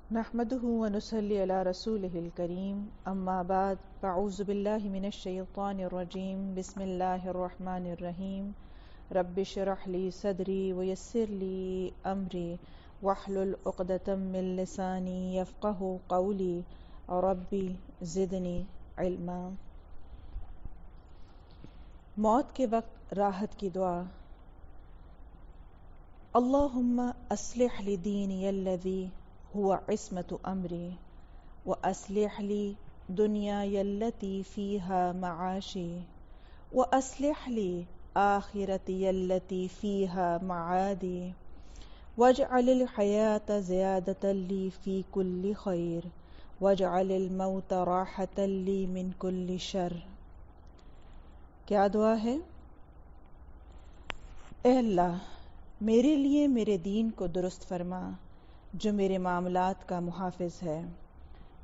نحمده ونصلي على رسوله الكريم اما بعد فاعوذ بالله من الشيطان الرجيم بسم الله الرحمن الرحيم رب اشرح لي صدري ويسر لي امري واحلل عقدة من لساني يفقهوا قولي ربي زدني علما۔ موت کے وقت راحت کی دعا۔ اللہم اصلح لی دینی الذی هو عصمة امری واصلح لی دنیای التی فیہا معاشی واصلح لی آخرتی التی فیہا معادی واجعل الحیاة زیادة لی فی کل خیر واجعل الموت راحة لی من کل شر۔ کیا دعا ہے؟ اے اللہ، میرے لیے میرے دین کو درست فرما جو میرے معاملات کا محافظ ہے،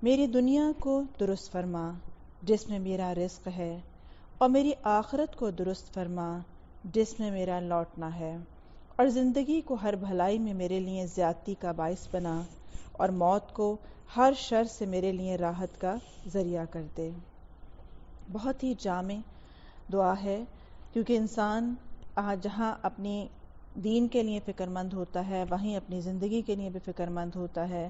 میری دنیا کو درست فرما جس میں میرا رزق ہے، اور میری آخرت کو درست فرما جس میں میرا لوٹنا ہے، اور زندگی کو ہر بھلائی میں میرے لیے زیادتی کا باعث بنا، اور موت کو ہر شر سے میرے لیے راحت کا ذریعہ کر دے۔ بہت ہی جامع دعا ہے، کیونکہ انسان جہاں اپنی دین کے لیے فکر مند ہوتا ہے وہیں اپنی زندگی کے لیے بھی فکر مند ہوتا ہے۔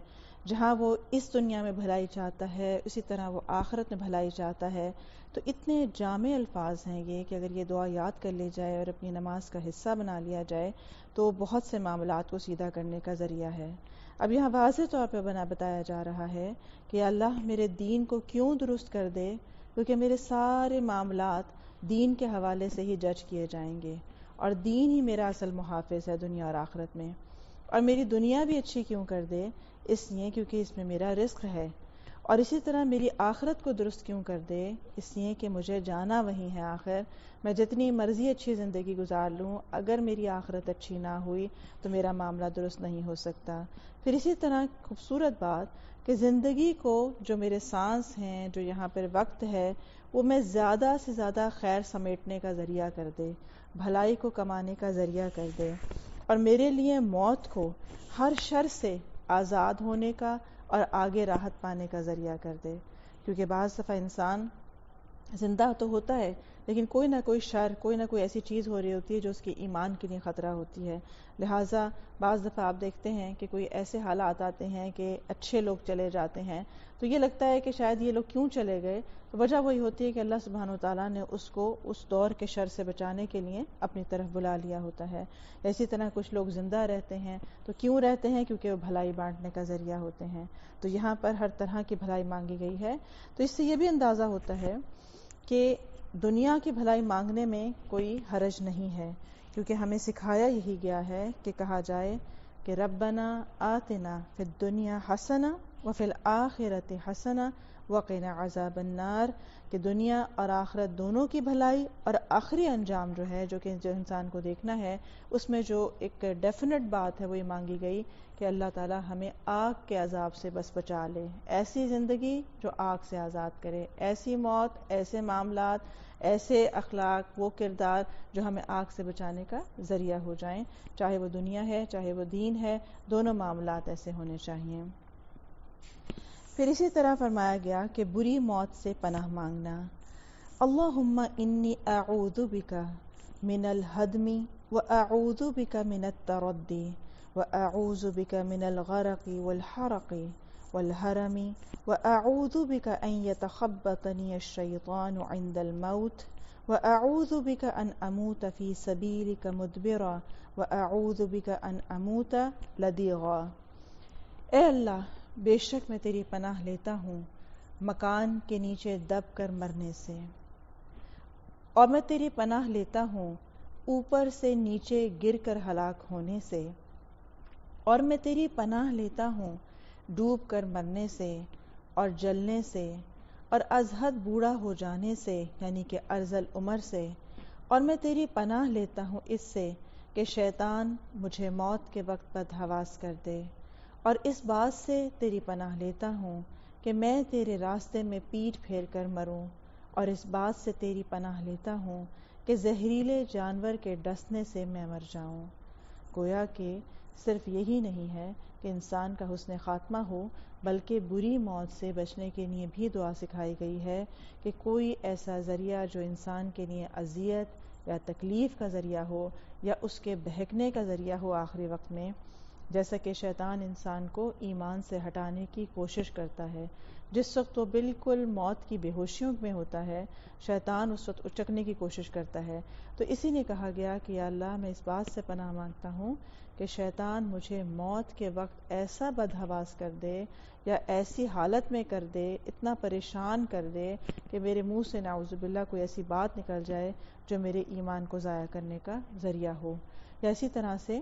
جہاں وہ اس دنیا میں بھلائی چاہتا ہے اسی طرح وہ آخرت میں بھلائی چاہتا ہے۔ تو اتنے جامع الفاظ ہیں یہ کہ اگر یہ دعا یاد کر لی جائے اور اپنی نماز کا حصہ بنا لیا جائے تو بہت سے معاملات کو سیدھا کرنے کا ذریعہ ہے۔ اب یہاں واضح طور پہ بتایا جا رہا ہے کہ اللہ میرے دین کو کیوں درست کر دے، کیونکہ میرے سارے معاملات دین کے حوالے سے ہی جج کیے جائیں گے، اور دین ہی میرا اصل محافظ ہے دنیا اور آخرت میں۔ اور میری دنیا بھی اچھی کیوں کر دے؟ اس لیے کیونکہ اس میں میرا رزق ہے، اور اسی طرح میری آخرت کو درست کیوں کر دے؟ اس لیے کہ مجھے جانا وہیں ہے آخر۔ میں جتنی مرضی اچھی زندگی گزار لوں، اگر میری آخرت اچھی نہ ہوئی تو میرا معاملہ درست نہیں ہو سکتا۔ پھر اسی طرح خوبصورت بات کہ زندگی کو جو میرے سانس ہیں، جو یہاں پر وقت ہے، وہ میں زیادہ سے زیادہ خیر سمیٹنے کا ذریعہ کر دے، بھلائی کو کمانے کا ذریعہ کر دے، اور میرے لیے موت کو ہر شر سے آزاد ہونے کا اور آگے راحت پانے کا ذریعہ کر دے۔ کیونکہ بعض دفعہ انسان زندہ تو ہوتا ہے لیکن کوئی نہ کوئی شر، کوئی نہ کوئی ایسی چیز ہو رہی ہوتی ہے جو اس کے ایمان کے لیے خطرہ ہوتی ہے۔ لہٰذا بعض دفعہ آپ دیکھتے ہیں کہ کوئی ایسے حالات آتے ہیں کہ اچھے لوگ چلے جاتے ہیں تو یہ لگتا ہے کہ شاید یہ لوگ کیوں چلے گئے، تو وجہ وہی ہوتی ہے کہ اللہ سبحانہ وتعالیٰ نے اس کو اس دور کے شر سے بچانے کے لیے اپنی طرف بلا لیا ہوتا ہے۔ اسی طرح کچھ لوگ زندہ رہتے ہیں تو کیوں رہتے ہیں؟ کیونکہ وہ بھلائی بانٹنے کا ذریعہ ہوتے ہیں۔ تو یہاں پر ہر طرح کی بھلائی مانگی گئی ہے۔ تو اس سے یہ بھی اندازہ ہوتا ہے کہ دنیا کی بھلائی مانگنے میں کوئی حرج نہیں ہے، کیونکہ ہمیں سکھایا یہی گیا ہے کہ کہا جائے کہ ربنا آتنا فی الدنیا حسنہ وفی الآخرۃ حسنہ وقنا عذاب النار، کہ دنیا اور آخرت دونوں کی بھلائی اور آخری انجام جو ہے جو انسان کو دیکھنا ہے، اس میں جو ایک ڈیفینٹ بات ہے وہ یہ مانگی گئی کہ اللہ تعالی ہمیں آگ کے عذاب سے بس بچا لے، ایسی زندگی جو آگ سے آزاد کرے، ایسی موت، ایسے معاملات، ایسے اخلاق، وہ کردار جو ہمیں آگ سے بچانے کا ذریعہ ہو جائیں، چاہے وہ دنیا ہے چاہے وہ دین ہے، دونوں معاملات ایسے ہونے چاہیے۔ پھر اسی طرح فرمایا گیا کہ بری موت سے پناہ مانگنا۔ اللہم انی اعوذ بک من الہدم واعوذ بک من التردی واعوذ بک من الغرق والحرق والحرم واعوذ بک ان یتخبطنی الشیطان عند الموت واعوذ بک ان اموت فی سبیلک مدبرا واعوذ بک ان اموت لدیغا۔ اے اللہ، بے شک میں تیری پناہ لیتا ہوں مکان کے نیچے دب کر مرنے سے، اور میں تیری پناہ لیتا ہوں اوپر سے نیچے گر کر ہلاک ہونے سے، اور میں تیری پناہ لیتا ہوں ڈوب کر مرنے سے اور جلنے سے اور از حد بوڑھا ہو جانے سے یعنی کہ ارذل عمر سے، اور میں تیری پناہ لیتا ہوں اس سے کہ شیطان مجھے موت کے وقت بدحواس کر دے، اور اس بات سے تیری پناہ لیتا ہوں کہ میں تیرے راستے میں پیٹھ پھیر کر مروں، اور اس بات سے تیری پناہ لیتا ہوں کہ زہریلے جانور کے ڈسنے سے میں مر جاؤں۔ گویا کہ صرف یہی نہیں ہے کہ انسان کا حسن خاتمہ ہو، بلکہ بری موت سے بچنے کے لیے بھی دعا سکھائی گئی ہے کہ کوئی ایسا ذریعہ جو انسان کے لیے اذیت یا تکلیف کا ذریعہ ہو یا اس کے بہکنے کا ذریعہ ہو آخری وقت میں، جیسا کہ شیطان انسان کو ایمان سے ہٹانے کی کوشش کرتا ہے۔ جس وقت وہ بالکل موت کی بے ہوشیوں میں ہوتا ہے، شیطان اس وقت اچکنے کی کوشش کرتا ہے۔ تو اسی نے کہا گیا کہ یا اللہ میں اس بات سے پناہ مانگتا ہوں کہ شیطان مجھے موت کے وقت ایسا بدحواس کر دے یا ایسی حالت میں کر دے، اتنا پریشان کر دے کہ میرے منہ سے نعوذ باللہ کوئی ایسی بات نکل جائے جو میرے ایمان کو ضائع کرنے کا ذریعہ ہو، یا اسی طرح سے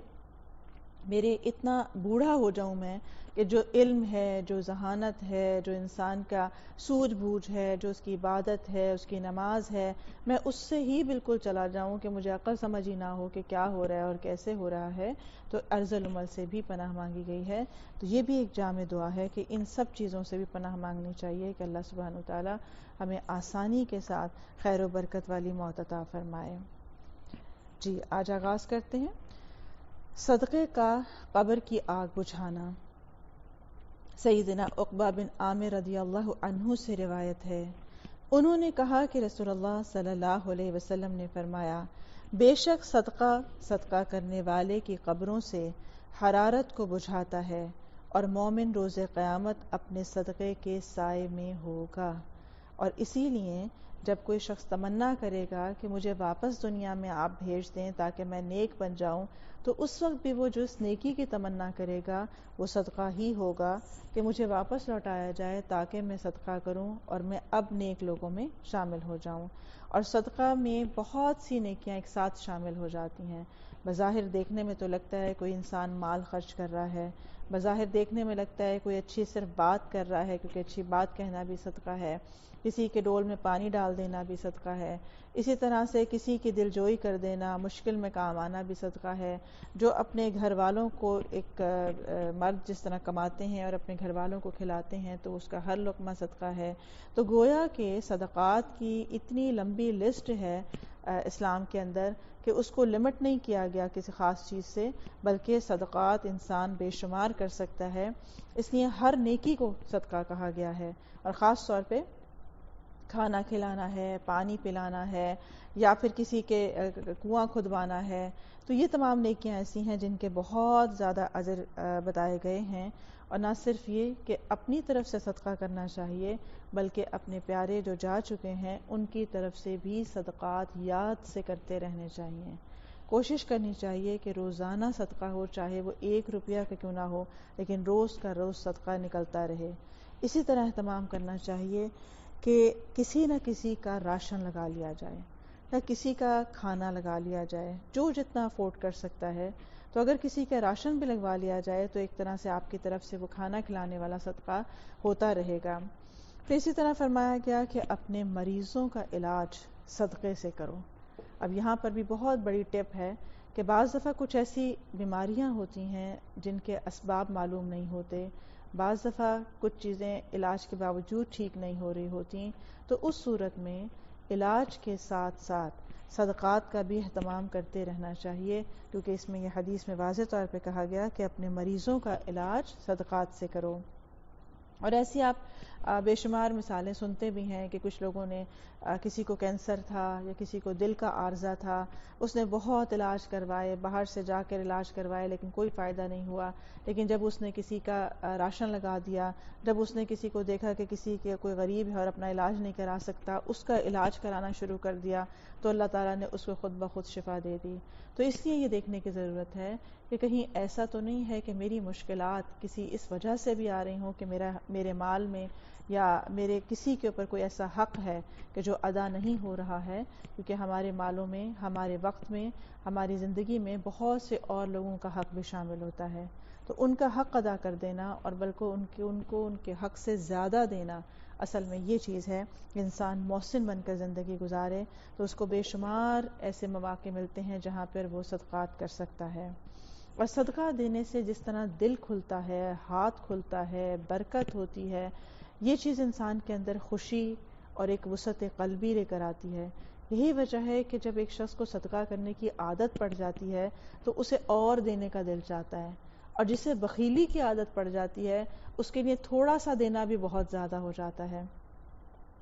میرے اتنا بوڑھا ہو جاؤں میں کہ جو علم ہے، جو ذہانت ہے، جو انسان کا سوجھ بوجھ ہے، جو اس کی عبادت ہے، اس کی نماز ہے، میں اس سے ہی بالکل چلا جاؤں کہ مجھے عقل سمجھ ہی نہ ہو کہ کیا ہو رہا ہے اور کیسے ہو رہا ہے۔ تو عرض العمر سے بھی پناہ مانگی گئی ہے۔ تو یہ بھی ایک جامع دعا ہے کہ ان سب چیزوں سے بھی پناہ مانگنی چاہیے کہ اللہ سبحانہ وتعالی ہمیں آسانی کے ساتھ خیر و برکت والی موت عطا فرمائے۔ جی آج آغاز کرتے ہیں۔ صدقے کا قبر کی آگ بجھانا۔ سیدنا عقبہ بن عامر رضی اللہ عنہ سے روایت ہے، انہوں نے کہا کہ رسول اللہ صلی اللہ علیہ وسلم نے فرمایا، بے شک صدقہ کرنے والے کی قبروں سے حرارت کو بجھاتا ہے اور مومن روز قیامت اپنے صدقے کے سائے میں ہوگا۔ اور اسی لیے جب کوئی شخص تمنا کرے گا کہ مجھے واپس دنیا میں آپ بھیج دیں تاکہ میں نیک بن جاؤں، تو اس وقت بھی وہ جو اس نیکی کی تمنا کرے گا وہ صدقہ ہی ہوگا کہ مجھے واپس لوٹایا جائے تاکہ میں صدقہ کروں اور میں اب نیک لوگوں میں شامل ہو جاؤں۔ اور صدقہ میں بہت سی نیکیاں ایک ساتھ شامل ہو جاتی ہیں۔ بظاہر دیکھنے میں تو لگتا ہے کوئی انسان مال خرچ کر رہا ہے، بظاہر دیکھنے میں لگتا ہے کوئی اچھی صرف بات کر رہا ہے، کیونکہ اچھی بات کہنا بھی صدقہ ہے، کسی کے ڈول میں پانی ڈال دینا بھی صدقہ ہے، اسی طرح سے کسی کی دل جوئی کر دینا، مشکل میں کام آنا بھی صدقہ ہے، جو اپنے گھر والوں کو ایک مرد جس طرح کماتے ہیں اور اپنے گھر والوں کو کھلاتے ہیں تو اس کا ہر لقمہ صدقہ ہے۔ تو گویا کہ صدقات کی اتنی لمبی لسٹ ہے اسلام کے اندر کہ اس کو لمٹ نہیں کیا گیا کسی خاص چیز سے، بلکہ صدقات انسان بے شمار کر سکتا ہے۔ اس لیے ہر نیکی کو صدقہ کہا گیا ہے، اور خاص طور پہ کھانا کھلانا ہے، پانی پلانا ہے، یا پھر کسی کے کنواں کھدوانا ہے، تو یہ تمام نیکیاں ایسی ہیں جن کے بہت زیادہ اجر بتائے گئے ہیں۔ اور نہ صرف یہ کہ اپنی طرف سے صدقہ کرنا چاہیے، بلکہ اپنے پیارے جو جا چکے ہیں ان کی طرف سے بھی صدقات یاد سے کرتے رہنے چاہیے۔ کوشش کرنی چاہیے کہ روزانہ صدقہ ہو، چاہے وہ 1 روپیہ کا کیوں نہ ہو، لیکن روز کا روز صدقہ نکلتا رہے۔ اسی طرح اہتمام کرنا چاہیے کہ کسی نہ کسی کا راشن لگا لیا جائے یا کسی کا کھانا لگا لیا جائے، جو جتنا افورڈ کر سکتا ہے۔ تو اگر کسی کا راشن بھی لگوا لیا جائے تو ایک طرح سے آپ کی طرف سے وہ کھانا کھلانے والا صدقہ ہوتا رہے گا۔ پھر اسی طرح فرمایا گیا کہ اپنے مریضوں کا علاج صدقے سے کرو۔ اب یہاں پر بھی بہت بڑی ٹپ ہے کہ بعض دفعہ کچھ ایسی بیماریاں ہوتی ہیں جن کے اسباب معلوم نہیں ہوتے، بعض دفعہ کچھ چیزیں علاج کے باوجود ٹھیک نہیں ہو رہی ہوتی، تو اس صورت میں علاج کے ساتھ ساتھ صدقات کا بھی اہتمام کرتے رہنا چاہیے، کیونکہ اس میں یہ حدیث میں واضح طور پہ کہا گیا کہ اپنے مریضوں کا علاج صدقات سے کرو۔ اور ایسی آپ بے شمار مثالیں سنتے بھی ہیں کہ کچھ لوگوں نے کسی کو کینسر تھا یا کسی کو دل کا عارضہ تھا، اس نے بہت علاج کروائے، باہر سے جا کر علاج کروائے، لیکن کوئی فائدہ نہیں ہوا۔ لیکن جب اس نے کسی کا راشن لگا دیا، جب اس نے کسی کو دیکھا کہ کسی کے کوئی غریب ہے اور اپنا علاج نہیں کرا سکتا، اس کا علاج کرانا شروع کر دیا، تو اللہ تعالیٰ نے اس کو خود بخود شفا دے دی۔ تو اس لیے یہ دیکھنے کی ضرورت ہے کہ کہیں ایسا تو نہیں ہے کہ میری مشکلات کسی اس وجہ سے بھی آ رہی ہوں کہ میرے مال میں یا میرے کسی کے اوپر کوئی ایسا حق ہے کہ جو ادا نہیں ہو رہا ہے، کیونکہ ہمارے مالوں میں، ہمارے وقت میں، ہماری زندگی میں بہت سے اور لوگوں کا حق بھی شامل ہوتا ہے۔ تو ان کا حق ادا کر دینا، اور بلکہ ان کو ان کے حق سے زیادہ دینا، اصل میں یہ چیز ہے کہ انسان محسن بن کر زندگی گزارے تو اس کو بے شمار ایسے مواقع ملتے ہیں جہاں پر وہ صدقات کر سکتا ہے۔ اور صدقہ دینے سے جس طرح دل کھلتا ہے، ہاتھ کھلتا ہے، برکت ہوتی ہے، یہ چیز انسان کے اندر خوشی اور ایک وسعت قلبی لے کر آتی ہے یہی وجہ ہے کہ جب ایک شخص کو صدقہ کرنے کی عادت پڑ جاتی ہے تو اسے اور دینے کا دل چاہتا ہے، اور جسے بخیلی کی عادت پڑ جاتی ہے اس کے لیے تھوڑا سا دینا بھی بہت زیادہ ہو جاتا ہے۔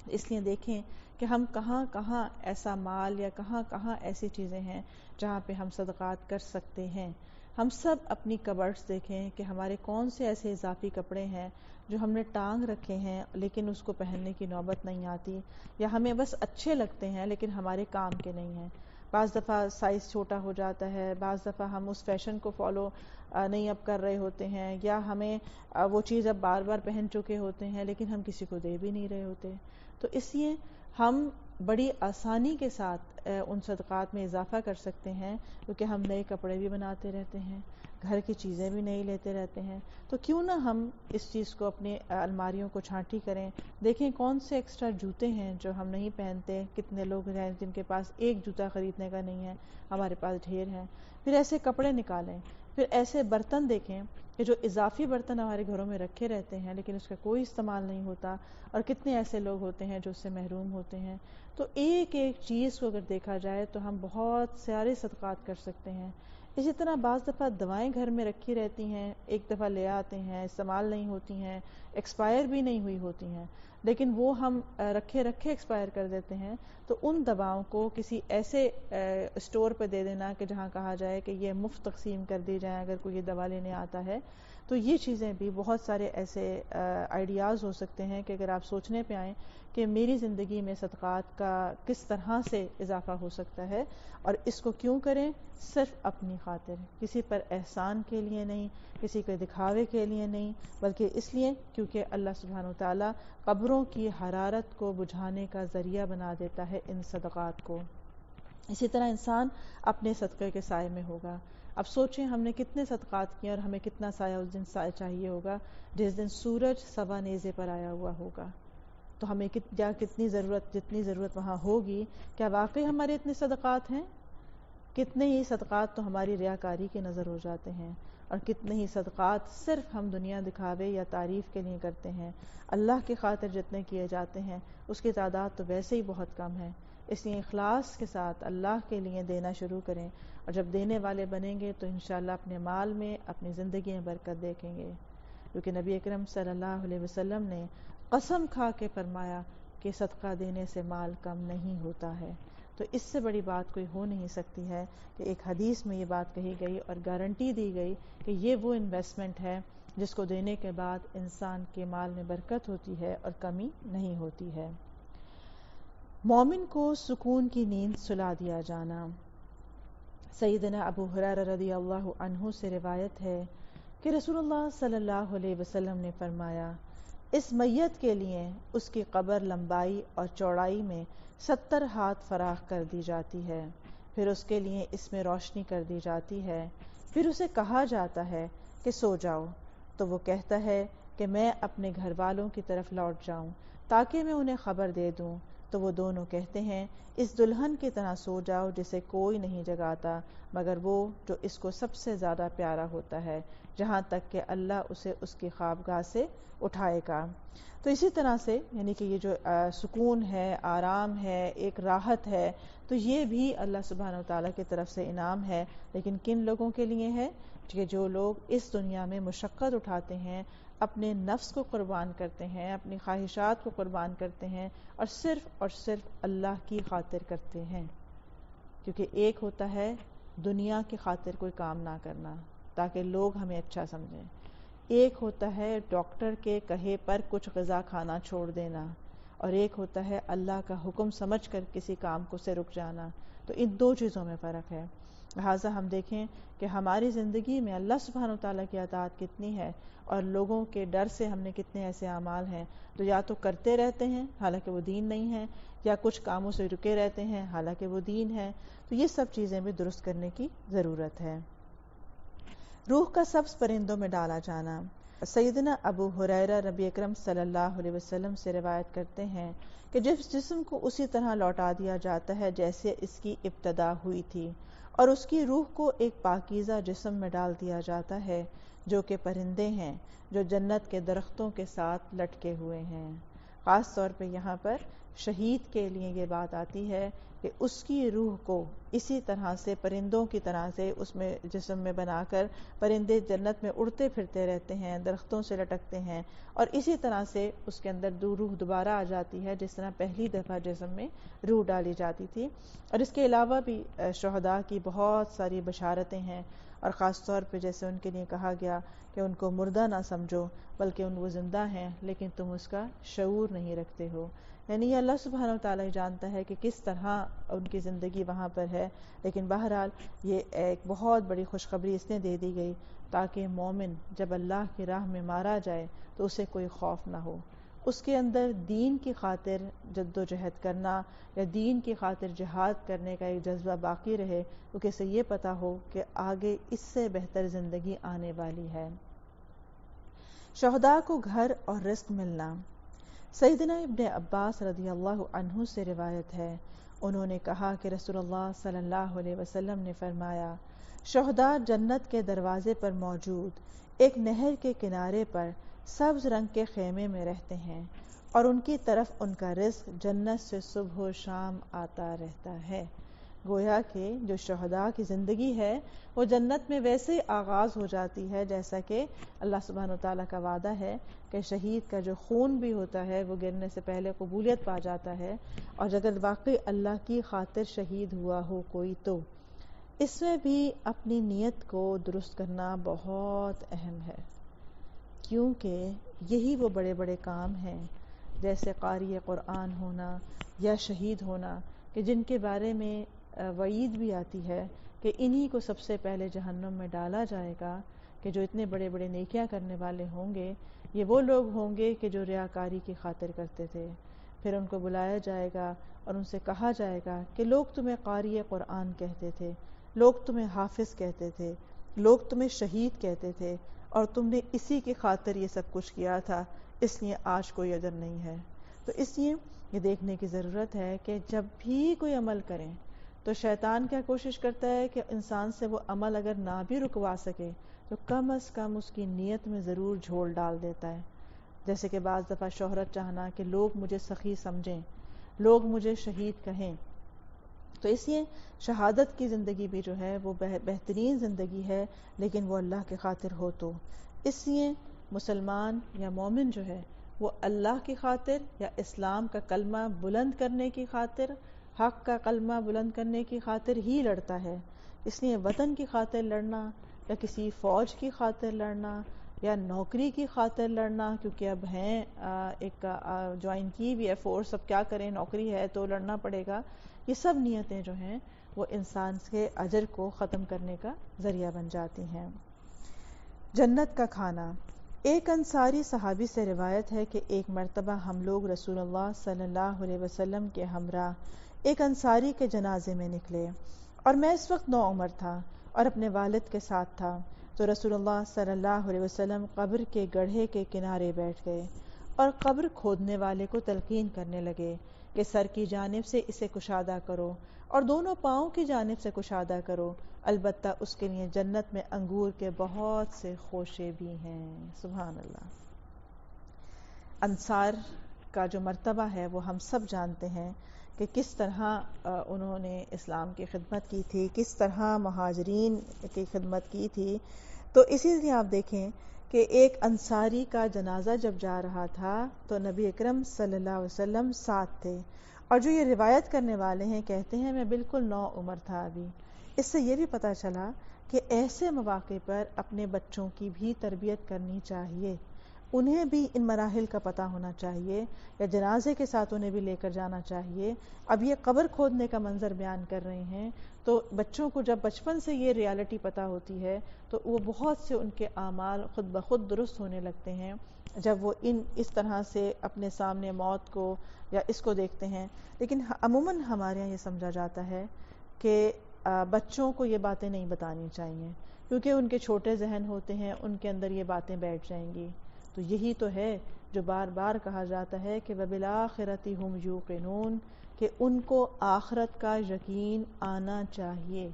اس لیے دیکھیں کہ ہم کہاں کہاں ایسا مال یا کہاں کہاں ایسی چیزیں ہیں جہاں پہ ہم صدقات کر سکتے ہیں۔ ہم سب اپنی کبرڈز دیکھیں کہ ہمارے کون سے ایسے اضافی کپڑے ہیں جو ہم نے ٹانگ رکھے ہیں لیکن اس کو پہننے کی نوبت نہیں آتی، یا ہمیں بس اچھے لگتے ہیں لیکن ہمارے کام کے نہیں ہیں۔ بعض دفعہ سائز چھوٹا ہو جاتا ہے، بعض دفعہ ہم اس فیشن کو فالو نہیں اب کر رہے ہوتے ہیں، یا ہمیں وہ چیز اب بار بار پہن چکے ہوتے ہیں لیکن ہم کسی کو دے بھی نہیں رہے ہوتے۔ تو اس لیے ہم بڑی آسانی کے ساتھ ان صدقات میں اضافہ کر سکتے ہیں، کیونکہ ہم نئے کپڑے بھی بناتے رہتے ہیں، گھر کی چیزیں بھی نئی لیتے رہتے ہیں، تو کیوں نہ ہم اس چیز کو اپنی الماریوں کو چھانٹی کریں۔ دیکھیں کون سے ایکسٹرا جوتے ہیں جو ہم نہیں پہنتے، کتنے لوگ ہیں جن کے پاس ایک جوتا خریدنے کا نہیں ہے، ہمارے پاس ڈھیر ہیں۔ پھر ایسے کپڑے نکالیں، پھر ایسے برتن دیکھیں کہ جو اضافی برتن ہمارے گھروں میں رکھے رہتے ہیں لیکن اس کا کوئی استعمال نہیں ہوتا، اور کتنے ایسے لوگ ہوتے ہیں جو اس سے محروم ہوتے ہیں۔ تو ایک ایک چیز کو اگر دیکھا جائے تو ہم بہت سارے صدقات کر سکتے ہیں۔ اسی طرح بعض دفعہ دوائیں گھر میں رکھی رہتی ہیں، ایک دفعہ لے آتے ہیں، استعمال نہیں ہوتی ہیں، ایکسپائر بھی نہیں ہوئی ہوتی ہیں، لیکن وہ ہم رکھے ایکسپائر کر دیتے ہیں، تو ان دواؤں کو کسی ایسے اسٹور پہ دے دینا کہ جہاں کہا جائے کہ یہ مفت تقسیم کر دی جائیں اگر کوئی یہ دوا لینے آتا ہے۔ تو یہ چیزیں بھی بہت سارے ایسے آئیڈیاز ہو سکتے ہیں کہ اگر آپ سوچنے پہ آئیں کہ میری زندگی میں صدقات کا کس طرح سے اضافہ ہو سکتا ہے، اور اس کو کیوں کریں؟ صرف اپنی خاطر، کسی پر احسان کے لیے نہیں، کسی کے دکھاوے کے لیے نہیں، بلکہ اس لیے کیونکہ اللہ سبحانہ وتعالیٰ قبروں کی حرارت کو بجھانے کا ذریعہ بنا دیتا ہے ان صدقات کو۔ اسی طرح انسان اپنے صدقے کے سائے میں ہوگا۔ اب سوچیں ہم نے کتنے صدقات کیے اور ہمیں کتنا سایہ اس دن سایہ چاہیے ہوگا جس دن سورج سوا نیزے پر آیا ہوا ہوگا۔ تو ہمیں کتنی ضرورت، جتنی ضرورت وہاں ہوگی، کیا واقعی ہمارے اتنے صدقات ہیں؟ کتنے ہی صدقات تو ہماری ریاکاری کے نظر ہو جاتے ہیں، اور کتنے ہی صدقات صرف ہم دنیا دکھاوے یا تعریف کے لیے کرتے ہیں۔ اللہ کی خاطر جتنے کیے جاتے ہیں اس کی تعداد تو ویسے ہی بہت کم ہے۔ اس لیے اخلاص کے ساتھ اللہ کے لیے دینا شروع کریں، اور جب دینے والے بنیں گے تو انشاءاللہ اپنے مال میں، اپنی زندگی میں برکت دیکھیں گے، کیونکہ نبی اکرم صلی اللہ علیہ وسلم نے قسم کھا کے فرمایا کہ صدقہ دینے سے مال کم نہیں ہوتا ہے۔ تو اس سے بڑی بات کوئی ہو نہیں سکتی ہے کہ ایک حدیث میں یہ بات کہی گئی اور گارنٹی دی گئی کہ یہ وہ انویسٹمنٹ ہے جس کو دینے کے بعد انسان کے مال میں برکت ہوتی ہے اور کمی نہیں ہوتی ہے۔ مومن کو سکون کی نیند سلا دیا جانا۔ سیدنا ابو ہریرہ رضی اللہ عنہ سے روایت ہے کہ رسول اللہ صلی اللہ علیہ وسلم نے فرمایا، اس میت کے لیے اس کی قبر لمبائی اور چوڑائی میں 70 ہاتھ فراخ کر دی جاتی ہے، پھر اس کے لیے اس میں روشنی کر دی جاتی ہے، پھر اسے کہا جاتا ہے کہ سو جاؤ، تو وہ کہتا ہے کہ میں اپنے گھر والوں کی طرف لوٹ جاؤں تاکہ میں انہیں خبر دے دوں، تو وہ دونوں کہتے ہیں اس دلہن کی طرح سو جاؤ جسے کوئی نہیں جگاتا مگر وہ جو اس کو سب سے زیادہ پیارا ہوتا ہے، جہاں تک کہ اللہ اسے اس کی خوابگاہ سے اٹھائے گا۔ تو اسی طرح سے یعنی کہ یہ جو سکون ہے، آرام ہے، ایک راحت ہے، تو یہ بھی اللہ سبحانہ وتعالیٰ کی طرف سے انعام ہے، لیکن کن لوگوں کے لیے ہے؟ کہ جو لوگ اس دنیا میں مشقت اٹھاتے ہیں، اپنے نفس کو قربان کرتے ہیں، اپنی خواہشات کو قربان کرتے ہیں، اور صرف اللہ کی خاطر کرتے ہیں۔ کیونکہ ایک ہوتا ہے دنیا کی خاطر کوئی کام نہ کرنا تاکہ لوگ ہمیں اچھا سمجھیں، ایک ہوتا ہے ڈاکٹر کے کہے پر کچھ غذا کھانا چھوڑ دینا، اور ایک ہوتا ہے اللہ کا حکم سمجھ کر کسی کام کو سے رک جانا۔ تو ان دو چیزوں میں فرق ہے۔ لہٰذا ہم دیکھیں کہ ہماری زندگی میں اللہ سبحانہ وتعالیٰ کی اطاعت کتنی ہے، اور لوگوں کے ڈر سے ہم نے کتنے ایسے اعمال ہیں تو یا تو کرتے رہتے ہیں حالانکہ وہ دین نہیں ہے، یا کچھ کاموں سے رکے رہتے ہیں حالانکہ وہ دین ہے۔ تو یہ سب چیزیں بھی درست کرنے کی ضرورت ہے۔ روح کا سبز پرندوں میں ڈالا جانا۔ سیدنا ابو ہریرہ نبی اکرم صلی اللہ علیہ وسلم سے روایت کرتے ہیں کہ جس جسم کو اسی طرح لوٹا دیا جاتا ہے جیسے اس کی ابتدا ہوئی تھی، اور اس کی روح کو ایک پاکیزہ جسم میں ڈال دیا جاتا ہے جو کہ پرندے ہیں جو جنت کے درختوں کے ساتھ لٹکے ہوئے ہیں۔ خاص طور پہ یہاں پر شہید کے لیے یہ بات آتی ہے کہ اس کی روح کو اسی طرح سے پرندوں کی طرح سے اس میں جسم میں بنا کر پرندے جنت میں اڑتے پھرتے رہتے ہیں، درختوں سے لٹکتے ہیں، اور اسی طرح سے اس کے اندر روح دوبارہ آ جاتی ہے جس طرح پہلی دفعہ جسم میں روح ڈالی جاتی تھی۔ اور اس کے علاوہ بھی شہداء کی بہت ساری بشارتیں ہیں، اور خاص طور پہ جیسے ان کے لیے کہا گیا کہ ان کو مردہ نہ سمجھو بلکہ ان وہ زندہ ہیں لیکن تم اس کا شعور نہیں رکھتے ہو۔ یعنی یہ اللہ سبحانہ و تعالیٰ جانتا ہے کہ کس طرح ان کی زندگی وہاں پر ہے، لیکن بہرحال یہ ایک بہت بڑی خوشخبری اس نے دے دی گئی تاکہ مومن جب اللہ کی راہ میں مارا جائے تو اسے کوئی خوف نہ ہو، اس کے اندر دین کی خاطر جد و جہد کرنا یا دین کی خاطر جہاد کرنے کا ایک جذبہ باقی رہے، کیونکہ اسے یہ پتا ہو کہ آگے اس سے بہتر زندگی آنے والی ہے۔ شہداء کو گھر اور رزق ملنا۔ سیدنا ابن عباس رضی اللہ عنہ سے روایت ہے، انہوں نے کہا کہ رسول اللہ صلی اللہ علیہ وسلم نے فرمایا، شہداء جنت کے دروازے پر موجود ایک نہر کے کنارے پر سبز رنگ کے خیمے میں رہتے ہیں، اور ان کی طرف ان کا رزق جنت سے صبح و شام آتا رہتا ہے۔ گویا کہ جو شہداء کی زندگی ہے وہ جنت میں ویسے ہی آغاز ہو جاتی ہے جیسا کہ اللہ سبحانہ وتعالیٰ کا وعدہ ہے کہ شہید کا جو خون بھی ہوتا ہے وہ گرنے سے پہلے قبولیت پا جاتا ہے، اور اگر واقعی اللہ کی خاطر شہید ہوا ہو کوئی تو اس میں بھی اپنی نیت کو درست کرنا بہت اہم ہے، کیونکہ یہی وہ بڑے بڑے کام ہیں جیسے قاری قرآن ہونا یا شہید ہونا کہ جن کے بارے میں وعید بھی آتی ہے کہ انہی کو سب سے پہلے جہنم میں ڈالا جائے گا، کہ جو اتنے بڑے بڑے نیکیاں کرنے والے ہوں گے یہ وہ لوگ ہوں گے کہ جو ریاکاری کی خاطر کرتے تھے۔ پھر ان کو بلایا جائے گا اور ان سے کہا جائے گا کہ لوگ تمہیں قاری قرآن کہتے تھے، لوگ تمہیں حافظ کہتے تھے، لوگ تمہیں شہید کہتے تھے، اور تم نے اسی کی خاطر یہ سب کچھ کیا تھا، اس لیے آج کوئی اجر نہیں ہے۔ تو اس لیے یہ دیکھنے کی ضرورت ہے کہ جب بھی کوئی عمل کریں تو شیطان کیا کوشش کرتا ہے کہ انسان سے وہ عمل اگر نہ بھی رکوا سکے تو کم از کم اس کی نیت میں ضرور جھول ڈال دیتا ہے، جیسے کہ بعض دفعہ شہرت چاہنا کہ لوگ مجھے سخی سمجھیں، لوگ مجھے شہید کہیں۔ تو اس لیے شہادت کی زندگی بھی جو ہے وہ بہترین زندگی ہے، لیکن وہ اللہ کی خاطر ہو تو۔ اس لیے مسلمان یا مومن جو ہے وہ اللہ کی خاطر یا اسلام کا کلمہ بلند کرنے کی خاطر، حق کا کلمہ بلند کرنے کی خاطر ہی لڑتا ہے۔ اس لیے وطن کی خاطر لڑنا یا کسی فوج کی خاطر لڑنا یا نوکری کی خاطر لڑنا، کیونکہ اب ہیں ایک جوائن کی بھی ہے فورس، اب کیا کریں نوکری ہے تو لڑنا پڑے گا، یہ سب نیتیں جو ہیں وہ انسان کے اجر کو ختم کرنے کا ذریعہ بن جاتی ہیں۔ جنت کا کھانا۔ ایک انصاری صحابی سے روایت ہے کہ ایک مرتبہ ہم لوگ رسول اللہ صلی اللہ علیہ وسلم کے ہمراہ ایک انصاری کے جنازے میں نکلے، اور میں اس وقت نوعمر تھا اور اپنے والد کے ساتھ تھا، تو رسول اللہ صلی اللہ علیہ وسلم قبر کے گڑھے کے کنارے بیٹھ گئے اور قبر کھودنے والے کو تلقین کرنے لگے کہ سر کی جانب سے اسے کشادہ کرو اور دونوں پاؤں کی جانب سے کشادہ کرو، البتہ اس کے لیے جنت میں انگور کے بہت سے خوشے بھی ہیں۔ سبحان اللہ۔ انصار کا جو مرتبہ ہے وہ ہم سب جانتے ہیں کہ کس طرح انہوں نے اسلام کی خدمت کی تھی، کس طرح مہاجرین کی خدمت کی تھی۔ تو اسی لیے آپ دیکھیں کہ ایک انصاری کا جنازہ جب جا رہا تھا تو نبی اکرم صلی اللہ علیہ وسلم ساتھ تھے، اور جو یہ روایت کرنے والے ہیں کہتے ہیں میں بالکل نوعمر تھا ابھی۔ اس سے یہ بھی پتہ چلا کہ ایسے مواقع پر اپنے بچوں کی بھی تربیت کرنی چاہیے، انہیں بھی ان مراحل کا پتہ ہونا چاہیے، یا جنازے کے ساتھ انہیں بھی لے کر جانا چاہیے۔ اب یہ قبر کھودنے کا منظر بیان کر رہے ہیں تو بچوں کو جب بچپن سے یہ ریالٹی پتہ ہوتی ہے تو وہ بہت سے ان کے اعمال خود بخود درست ہونے لگتے ہیں جب وہ اس طرح سے اپنے سامنے موت کو یا اس کو دیکھتے ہیں۔ لیکن عموماً ہمارے یہاں یہ سمجھا جاتا ہے کہ بچوں کو یہ باتیں نہیں بتانی چاہیے، کیونکہ ان کے چھوٹے ذہن ہوتے ہیں، ان کے اندر یہ باتیں بیٹھ جائیں گی۔ تو یہی تو ہے جو بار بار کہا جاتا ہے کہ وَبِالْآخِرَةِ هُمْ يُوقِنُونَ، کہ ان کو آخرت کا یقین آنا چاہیے،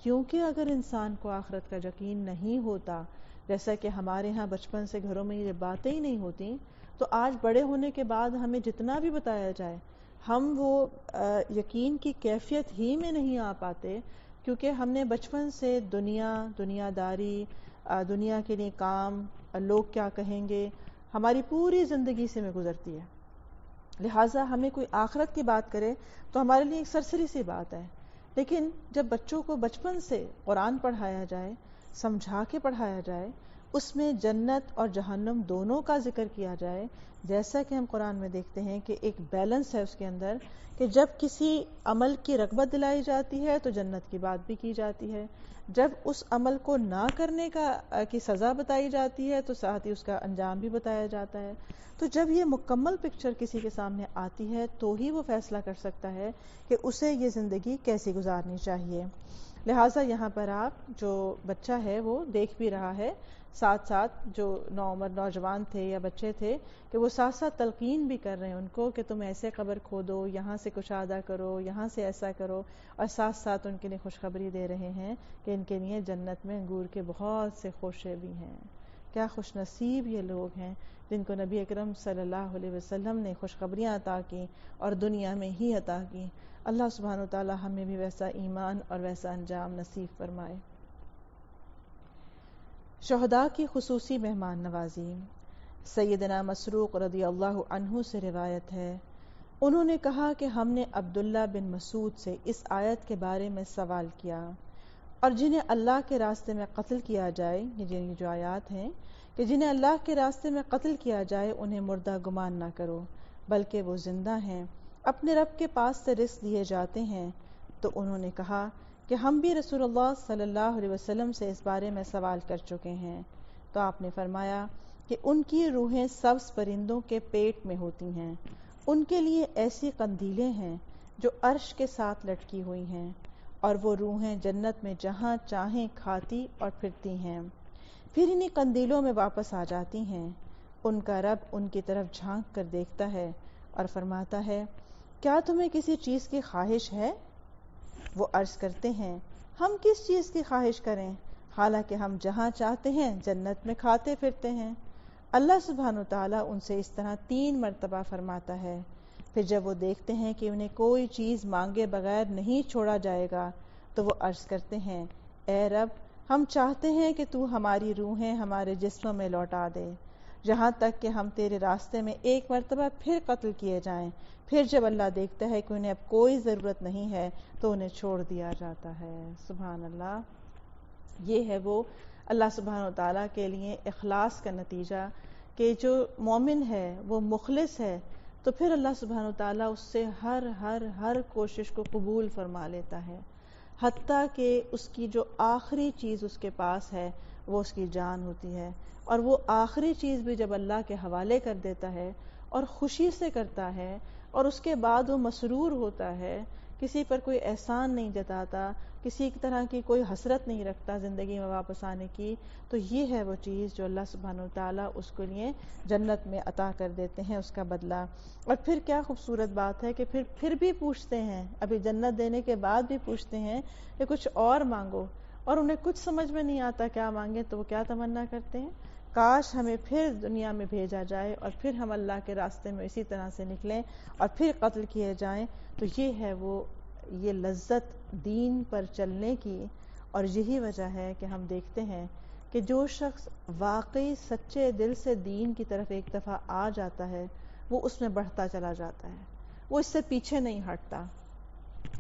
کیونکہ اگر انسان کو آخرت کا یقین نہیں ہوتا، جیسا کہ ہمارے ہاں بچپن سے گھروں میں یہ باتیں ہی نہیں ہوتی، تو آج بڑے ہونے کے بعد ہمیں جتنا بھی بتایا جائے ہم وہ یقین کی کیفیت ہی میں نہیں آ پاتے، کیونکہ ہم نے بچپن سے دنیا داری، دنیا کے لیے کام، لوگ کیا کہیں گے، ہماری پوری زندگی سے میں گزرتی ہے. لہٰذا ہمیں کوئی آخرت کی بات کرے تو ہمارے لیے ایک سرسری سی بات ہے. لیکن جب بچوں کو بچپن سے قرآن پڑھایا جائے، سمجھا کے پڑھایا جائے، اس میں جنت اور جہنم دونوں کا ذکر کیا جائے، جیسا کہ ہم قرآن میں دیکھتے ہیں کہ ایک بیلنس ہے اس کے اندر، کہ جب کسی عمل کی رغبت دلائی جاتی ہے تو جنت کی بات بھی کی جاتی ہے، جب اس عمل کو نہ کرنے کی سزا بتائی جاتی ہے تو ساتھ ہی اس کا انجام بھی بتایا جاتا ہے. تو جب یہ مکمل پکچر کسی کے سامنے آتی ہے تو ہی وہ فیصلہ کر سکتا ہے کہ اسے یہ زندگی کیسی گزارنی چاہیے. لہٰذا یہاں پر آپ جو بچہ ہے وہ دیکھ بھی رہا ہے، ساتھ ساتھ جو نوعمر نوجوان تھے یا بچے تھے کہ وہ ساتھ ساتھ تلقین بھی کر رہے ہیں ان کو کہ تم ایسے قبر کھودو، یہاں سے کشادہ کرو، یہاں سے ایسا کرو، اور ساتھ ساتھ ان کے لیے خوشخبری دے رہے ہیں کہ ان کے لیے جنت میں انگور کے بہت سے خوشے بھی ہیں. کیا خوش نصیب یہ لوگ ہیں جن کو نبی اکرم صلی اللہ علیہ وسلم نے خوشخبریاں عطا کی اور دنیا میں ہی عطا کی. اللہ سبحانہ و تعالی ہمیں بھی ویسا ایمان اور ویسا انجام نصیب فرمائے. شہداء کی خصوصی مہمان نوازی. سیدنا مسروق رضی اللہ عنہ سے روایت ہے، انہوں نے کہا کہ ہم نے عبداللہ بن مسعود سے اس آیت کے بارے میں سوال کیا، اور جنہیں اللہ کے راستے میں قتل کیا جائے، یہ جو آیات ہیں کہ جنہیں اللہ کے راستے میں قتل کیا جائے انہیں مردہ گمان نہ کرو، بلکہ وہ زندہ ہیں، اپنے رب کے پاس سے رزق دیے جاتے ہیں. تو انہوں نے کہا کہ ہم بھی رسول اللہ صلی اللہ علیہ وسلم سے اس بارے میں سوال کر چکے ہیں. تو آپ نے فرمایا کہ ان کی روحیں سبز پرندوں کے پیٹ میں ہوتی ہیں، ان کے لیے ایسی قندیلیں ہیں جو عرش کے ساتھ لٹکی ہوئی ہیں، اور وہ روحیں جنت میں جہاں چاہیں کھاتی اور پھرتی ہیں، پھر انہی قندیلوں میں واپس آ جاتی ہیں. ان کا رب ان کی طرف جھانک کر دیکھتا ہے اور فرماتا ہے، کیا تمہیں کسی چیز کی خواہش ہے؟ وہ عرض کرتے ہیں، ہم کس چیز کی خواہش کریں، حالانکہ ہم جہاں چاہتے ہیں جنت میں کھاتے پھرتے ہیں. اللہ سبحانہ وتعالیٰ ان سے اس طرح 3 مرتبہ فرماتا ہے. پھر جب وہ دیکھتے ہیں کہ انہیں کوئی چیز مانگے بغیر نہیں چھوڑا جائے گا تو وہ عرض کرتے ہیں، اے رب، ہم چاہتے ہیں کہ تو ہماری روحیں ہمارے جسموں میں لوٹا دے، یہاں تک کہ ہم تیرے راستے میں ایک مرتبہ پھر قتل کیے جائیں. پھر جب اللہ دیکھتا ہے کہ انہیں اب کوئی ضرورت نہیں ہے تو انہیں چھوڑ دیا جاتا ہے. سبحان اللہ. یہ ہے وہ اللہ سبحانہ وتعالیٰ کے لیے اخلاص کا نتیجہ کہ جو مومن ہے وہ مخلص ہے تو پھر اللہ سبحانہ وتعالیٰ اس سے ہر کوشش کو قبول فرما لیتا ہے، حتیٰ کہ اس کی جو آخری چیز اس کے پاس ہے وہ اس کی جان ہوتی ہے، اور وہ آخری چیز بھی جب اللہ کے حوالے کر دیتا ہے اور خوشی سے کرتا ہے اور اس کے بعد وہ مسرور ہوتا ہے، کسی پر کوئی احسان نہیں جتاتا، کسی طرح کی کوئی حسرت نہیں رکھتا زندگی میں واپس آنے کی، تو یہ ہے وہ چیز جو اللہ سبحانہ وتعالیٰ اس کے لیے جنت میں عطا کر دیتے ہیں، اس کا بدلہ. اور پھر کیا خوبصورت بات ہے کہ پھر بھی پوچھتے ہیں، ابھی جنت دینے کے بعد بھی پوچھتے ہیں کہ کچھ اور مانگو، اور انہیں کچھ سمجھ میں نہیں آتا کیا مانگیں تو وہ کیا تمنا کرتے ہیں، کاش ہمیں پھر دنیا میں بھیجا جائے اور پھر ہم اللہ کے راستے میں اسی طرح سے نکلیں اور پھر قتل کیے جائیں. تو یہ ہے یہ لذت دین پر چلنے کی، اور یہی وجہ ہے کہ ہم دیکھتے ہیں کہ جو شخص واقعی سچے دل سے دین کی طرف ایک دفعہ آ جاتا ہے وہ اس میں بڑھتا چلا جاتا ہے، وہ اس سے پیچھے نہیں ہٹتا.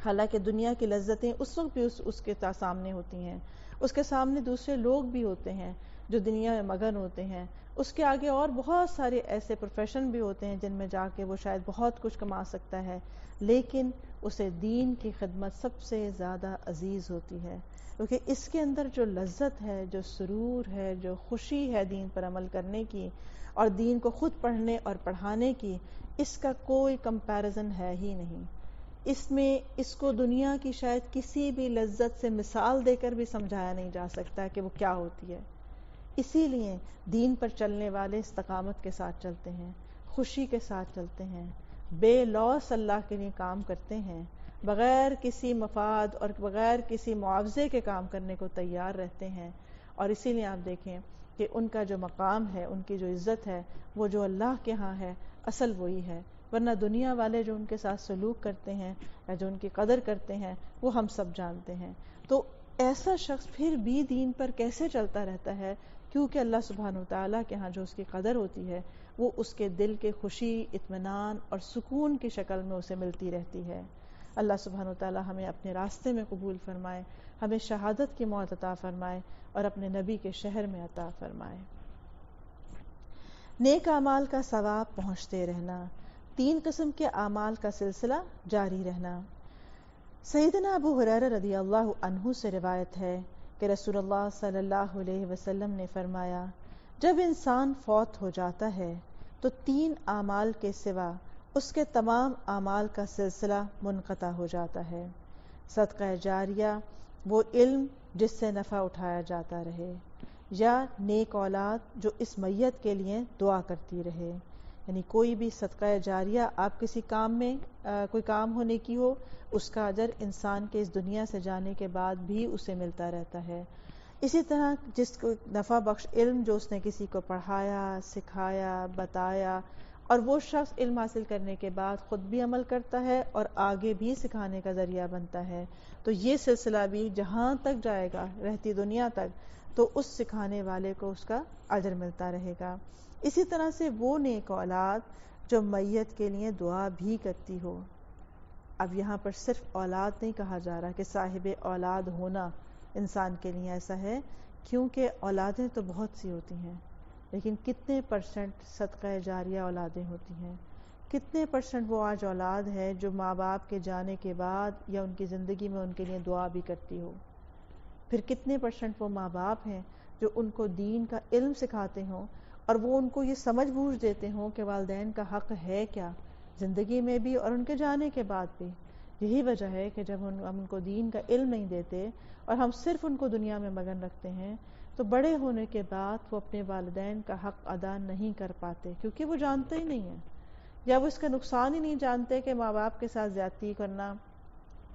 حالانکہ دنیا کی لذتیں اس وقت بھی اس کے سامنے ہوتی ہیں، اس کے سامنے دوسرے لوگ بھی ہوتے ہیں جو دنیا میں مگن ہوتے ہیں، اس کے آگے اور بہت سارے ایسے پروفیشن بھی ہوتے ہیں جن میں جا کے وہ شاید بہت کچھ کما سکتا ہے، لیکن اسے دین کی خدمت سب سے زیادہ عزیز ہوتی ہے، کیونکہ اس کے اندر جو لذت ہے، جو سرور ہے، جو خوشی ہے دین پر عمل کرنے کی اور دین کو خود پڑھنے اور پڑھانے کی، اس کا کوئی کمپیریزن ہے ہی نہیں. اس کو دنیا کی شاید کسی بھی لذت سے مثال دے کر بھی سمجھایا نہیں جا سکتا کہ وہ کیا ہوتی ہے. اسی لیے دین پر چلنے والے استقامت کے ساتھ چلتے ہیں، خوشی کے ساتھ چلتے ہیں، بے لوث اللہ کے لیے کام کرتے ہیں، بغیر کسی مفاد اور بغیر کسی معاوضے کے کام کرنے کو تیار رہتے ہیں. اور اسی لیے آپ دیکھیں کہ ان کا جو مقام ہے، ان کی جو عزت ہے، وہ جو اللہ کے ہاں ہے، اصل وہی ہے ورنہ دنیا والے جو ان کے ساتھ سلوک کرتے ہیں یا جو ان کی قدر کرتے ہیں وہ ہم سب جانتے ہیں. تو ایسا شخص پھر بھی دین پر کیسے چلتا رہتا ہے؟ کیونکہ اللہ سبحانہ وتعالیٰ کے ہاں جو اس کی قدر ہوتی ہے وہ اس کے دل کے خوشی، اطمینان اور سکون کی شکل میں اسے ملتی رہتی ہے. اللہ سبحانہ وتعالیٰ ہمیں اپنے راستے میں قبول فرمائے، ہمیں شہادت کی موت عطا فرمائے اور اپنے نبی کے شہر میں عطا فرمائے. نیک اعمال کا ثواب پہنچتے رہنا، 3 قسم کے اعمال کا سلسلہ جاری رہنا. سیدنا ابو ہریرہ رضی اللہ عنہ سے روایت ہے کہ رسول اللہ صلی اللہ علیہ وسلم نے فرمایا، جب انسان فوت ہو جاتا ہے تو 3 اعمال کے سوا اس کے تمام اعمال کا سلسلہ منقطع ہو جاتا ہے. صدقہ جاریہ، وہ علم جس سے نفع اٹھایا جاتا رہے، یا نیک اولاد جو اس میت کے لیے دعا کرتی رہے. یعنی کوئی بھی صدقہ جاریہ آپ کسی کام میں کوئی کام ہونے کی ہو، اس کا اجر انسان کے اس دنیا سے جانے کے بعد بھی اسے ملتا رہتا ہے. اسی طرح جس کو نفع بخش علم جو اس نے کسی کو پڑھایا، سکھایا، بتایا، اور وہ شخص علم حاصل کرنے کے بعد خود بھی عمل کرتا ہے اور آگے بھی سکھانے کا ذریعہ بنتا ہے، تو یہ سلسلہ بھی جہاں تک جائے گا، رہتی دنیا تک، تو اس سکھانے والے کو اس کا اجر ملتا رہے گا. اسی طرح سے وہ نیک اولاد جو میت کے لیے دعا بھی کرتی ہو. اب یہاں پر صرف اولاد نہیں کہا جا رہا کہ صاحب اولاد ہونا انسان کے لیے ایسا ہے، کیونکہ اولادیں تو بہت سی ہوتی ہیں، لیکن کتنے % صدقہ جاریہ اولادیں ہوتی ہیں؟ کتنے % وہ آج اولاد ہے جو ماں باپ کے جانے کے بعد یا ان کی زندگی میں ان کے لیے دعا بھی کرتی ہو؟ پھر کتنے % وہ ماں باپ ہیں جو ان کو دین کا علم سکھاتے ہوں اور وہ ان کو یہ سمجھ بوجھ دیتے ہوں کہ والدین کا حق ہے کیا زندگی میں بھی اور ان کے جانے کے بعد بھی. یہی وجہ ہے کہ جب ہم ان کو دین کا علم نہیں دیتے اور ہم صرف ان کو دنیا میں مگن رکھتے ہیں تو بڑے ہونے کے بعد وہ اپنے والدین کا حق ادا نہیں کر پاتے، کیونکہ وہ جانتے ہی نہیں ہیں، یا وہ اس کا نقصان ہی نہیں جانتے کہ ماں باپ کے ساتھ زیادتی کرنا،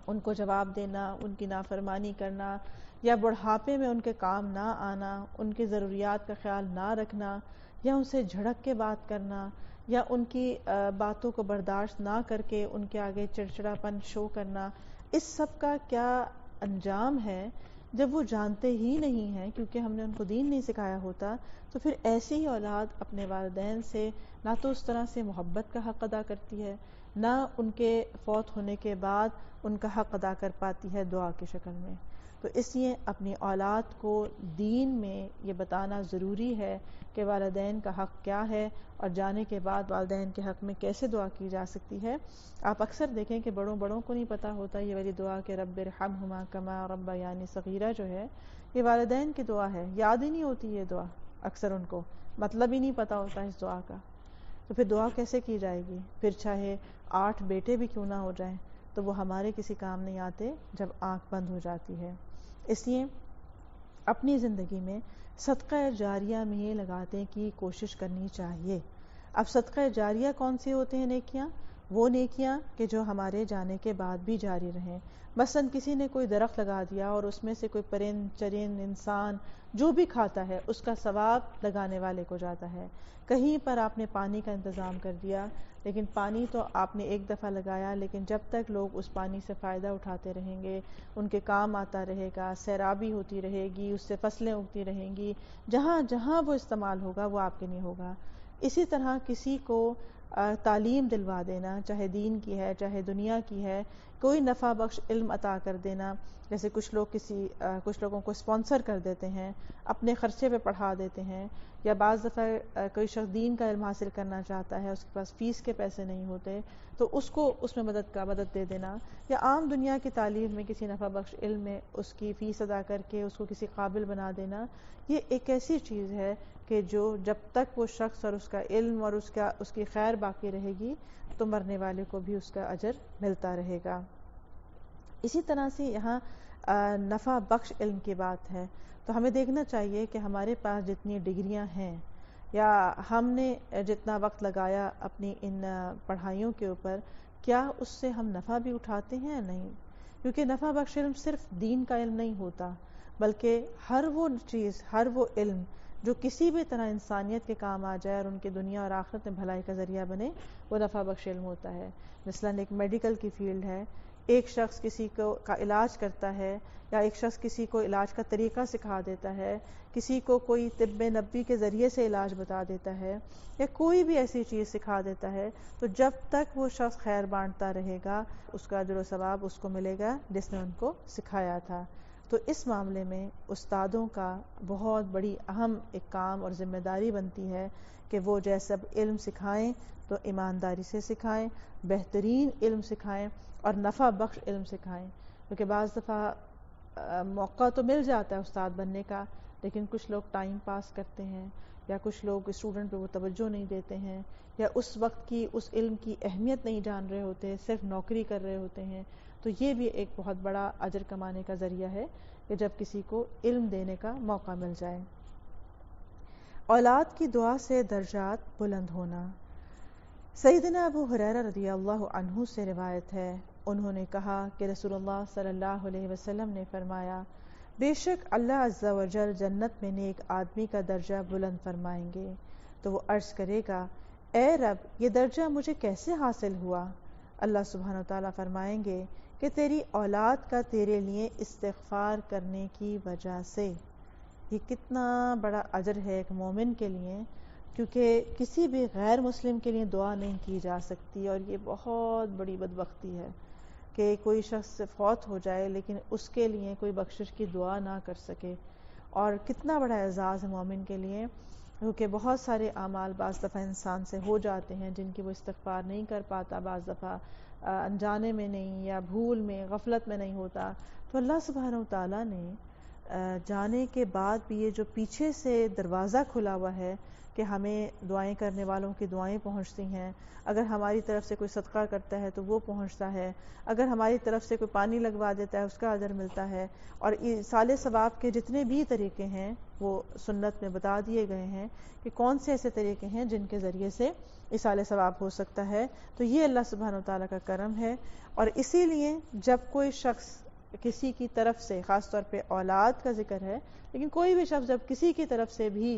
ان کو جواب دینا، ان کی نافرمانی کرنا، یا بڑھاپے میں ان کے کام نہ آنا، ان کی ضروریات کا خیال نہ رکھنا، یا ان سے جھڑک کے بات کرنا، یا ان کی باتوں کو برداشت نہ کر کے ان کے آگے چڑچڑاپن شو کرنا. اس سب کا کیا انجام ہے جب وہ جانتے ہی نہیں ہیں، کیونکہ ہم نے ان کو دین نہیں سکھایا ہوتا. تو پھر ایسی ہی اولاد اپنے والدین سے نہ تو اس طرح سے محبت کا حق ادا کرتی ہے، نہ ان کے فوت ہونے کے بعد ان کا حق ادا کر پاتی ہے دعا کی شکل میں. تو اس لیے اپنی اولاد کو دین میں یہ بتانا ضروری ہے کہ والدین کا حق کیا ہے اور جانے کے بعد والدین کے حق میں کیسے دعا کی جا سکتی ہے. آپ اکثر دیکھیں کہ بڑوں کو نہیں پتا ہوتا یہ والی دعا کہ رب ارحمہما کما ربیانی صغیرہ جو ہے یہ والدین کی دعا ہے، یاد ہی نہیں ہوتی یہ دعا، اکثر ان کو مطلب ہی نہیں پتا ہوتا اس دعا کا. تو پھر دعا کیسے کی جائے گی؟ پھر چاہے 8 بیٹے بھی کیوں نہ ہو جائیں تو وہ ہمارے کسی کام نہیں آتے جب آنکھ بند ہو جاتی ہے. اس لیے اپنی زندگی میں صدقہ جاریہ میں یہ لگانے کی کوشش کرنی چاہیے. اب صدقہ جاریہ کون سی ہوتے ہیں نیکیاں؟ وہ نیکیاں کہ جو ہمارے جانے کے بعد بھی جاری رہیں. مثلا کسی نے کوئی درخت لگا دیا اور اس میں سے کوئی پرند چرند انسان جو بھی کھاتا ہے اس کا ثواب لگانے والے کو جاتا ہے. کہیں پر آپ نے پانی کا انتظام کر دیا، لیکن پانی تو آپ نے ایک دفعہ لگایا، لیکن جب تک لوگ اس پانی سے فائدہ اٹھاتے رہیں گے، ان کے کام آتا رہے گا، سیرابی ہوتی رہے گی، اس سے فصلیں اگتی رہیں گی، جہاں جہاں وہ استعمال ہوگا وہ آپ کے لیے ہوگا. اسی طرح کسی کو تعلیم دلوا دینا، چاہے دین کی ہے چاہے دنیا کی ہے، کوئی نفع بخش علم عطا کر دینا، جیسے کچھ لوگوں کو اسپانسر کر دیتے ہیں، اپنے خرچے پہ پڑھا دیتے ہیں، یا بعض دفعہ کوئی شخص دین کا علم حاصل کرنا چاہتا ہے، اس کے پاس فیس کے پیسے نہیں ہوتے تو اس کو اس میں مدد دے دینا، یا عام دنیا کی تعلیم میں کسی نفع بخش علم میں اس کی فیس ادا کر کے اس کو کسی قابل بنا دینا. یہ ایک ایسی چیز ہے کہ جو جب تک وہ شخص اور اس کا علم اور اس کی خیر باقی رہے گی تو مرنے والے کو بھی اس کا اجر ملتا رہے گا. اسی طرح سے یہاں نفع بخش علم کی بات ہے تو ہمیں دیکھنا چاہیے کہ ہمارے پاس جتنی ڈگریاں ہیں یا ہم نے جتنا وقت لگایا اپنی ان پڑھائیوں کے اوپر، کیا اس سے ہم نفع بھی اٹھاتے ہیں یا نہیں. کیونکہ نفع بخش علم صرف دین کا علم نہیں ہوتا، بلکہ ہر وہ چیز، ہر وہ علم جو کسی بھی طرح انسانیت کے کام آ جائے اور ان کی دنیا اور آخرت میں بھلائی کا ذریعہ بنے، وہ نفع بخش علم ہوتا ہے۔ مثلاً ایک میڈیکل کی فیلڈ ہے، ایک شخص کسی کو کا علاج کرتا ہے، یا ایک شخص کسی کو علاج کا طریقہ سکھا دیتا ہے، کسی کو کوئی طب نبوی کے ذریعے سے علاج بتا دیتا ہے، یا کوئی بھی ایسی چیز سکھا دیتا ہے، تو جب تک وہ شخص خیر بانٹتا رہے گا اس کا اجر و ثواب اس کو ملے گا جس نے ان کو سکھایا تھا۔ تو اس معاملے میں استادوں کا بہت بڑی اہم ایک کام اور ذمہ داری بنتی ہے کہ وہ جیسا علم سکھائیں تو ایمانداری سے سکھائیں، بہترین علم سکھائیں اور نفع بخش علم سکھائیں، کیونکہ بعض دفعہ موقع تو مل جاتا ہے استاد بننے کا، لیکن کچھ لوگ ٹائم پاس کرتے ہیں، یا کچھ لوگ اسٹوڈنٹ پہ وہ توجہ نہیں دیتے ہیں، یا اس وقت کی اس علم کی اہمیت نہیں جان رہے ہوتے، صرف نوکری کر رہے ہوتے ہیں۔ تو یہ بھی ایک بہت بڑا اجر کمانے کا ذریعہ ہے کہ جب کسی کو علم دینے کا موقع مل جائے۔ اولاد کی دعا سے درجات بلند ہونا۔ سیدنا ابو ہریرہ رضی اللہ عنہ سے روایت ہے، انہوں نے کہا کہ رسول اللہ صلی اللہ علیہ وسلم نے فرمایا، بے شک اللہ عز و جل جنت میں نیک آدمی کا درجہ بلند فرمائیں گے، تو وہ عرض کرے گا، اے رب یہ درجہ مجھے کیسے حاصل ہوا؟ اللہ سبحانہ وتعالیٰ فرمائیں گے کہ تیری اولاد کا تیرے لیے استغفار کرنے کی وجہ سے۔ یہ کتنا بڑا اجر ہے ایک مومن کے لیے، کیونکہ کسی بھی غیر مسلم کے لیے دعا نہیں کی جا سکتی، اور یہ بہت بڑی بدبختی ہے کہ کوئی شخص فوت ہو جائے لیکن اس کے لیے کوئی بخشش کی دعا نہ کر سکے، اور کتنا بڑا اعزاز ہے مومن کے لیے، کیونکہ بہت سارے اعمال بعض دفعہ انسان سے ہو جاتے ہیں جن کی وہ استغفار نہیں کر پاتا، بعض دفعہ انجانے میں نہیں، یا بھول میں، غفلت میں نہیں ہوتا، تو اللہ سبحانہ وتعالیٰ نے جانے کے بعد بھی یہ جو پیچھے سے دروازہ کھلا ہوا ہے کہ ہمیں دعائیں کرنے والوں کی دعائیں پہنچتی ہیں، اگر ہماری طرف سے کوئی صدقہ کرتا ہے تو وہ پہنچتا ہے، اگر ہماری طرف سے کوئی پانی لگوا دیتا ہے اس کا اجر ملتا ہے، اور ایصال ثواب کے جتنے بھی طریقے ہیں وہ سنت میں بتا دیے گئے ہیں کہ کون سے ایسے طریقے ہیں جن کے ذریعے سے ایصال ثواب ہو سکتا ہے۔ تو یہ اللہ سبحانہ وتعالیٰ کا کرم ہے، اور اسی لیے جب کوئی شخص کسی کی طرف سے، خاص طور پہ اولاد کا ذکر ہے، لیکن کوئی بھی شخص جب کسی کی طرف سے بھی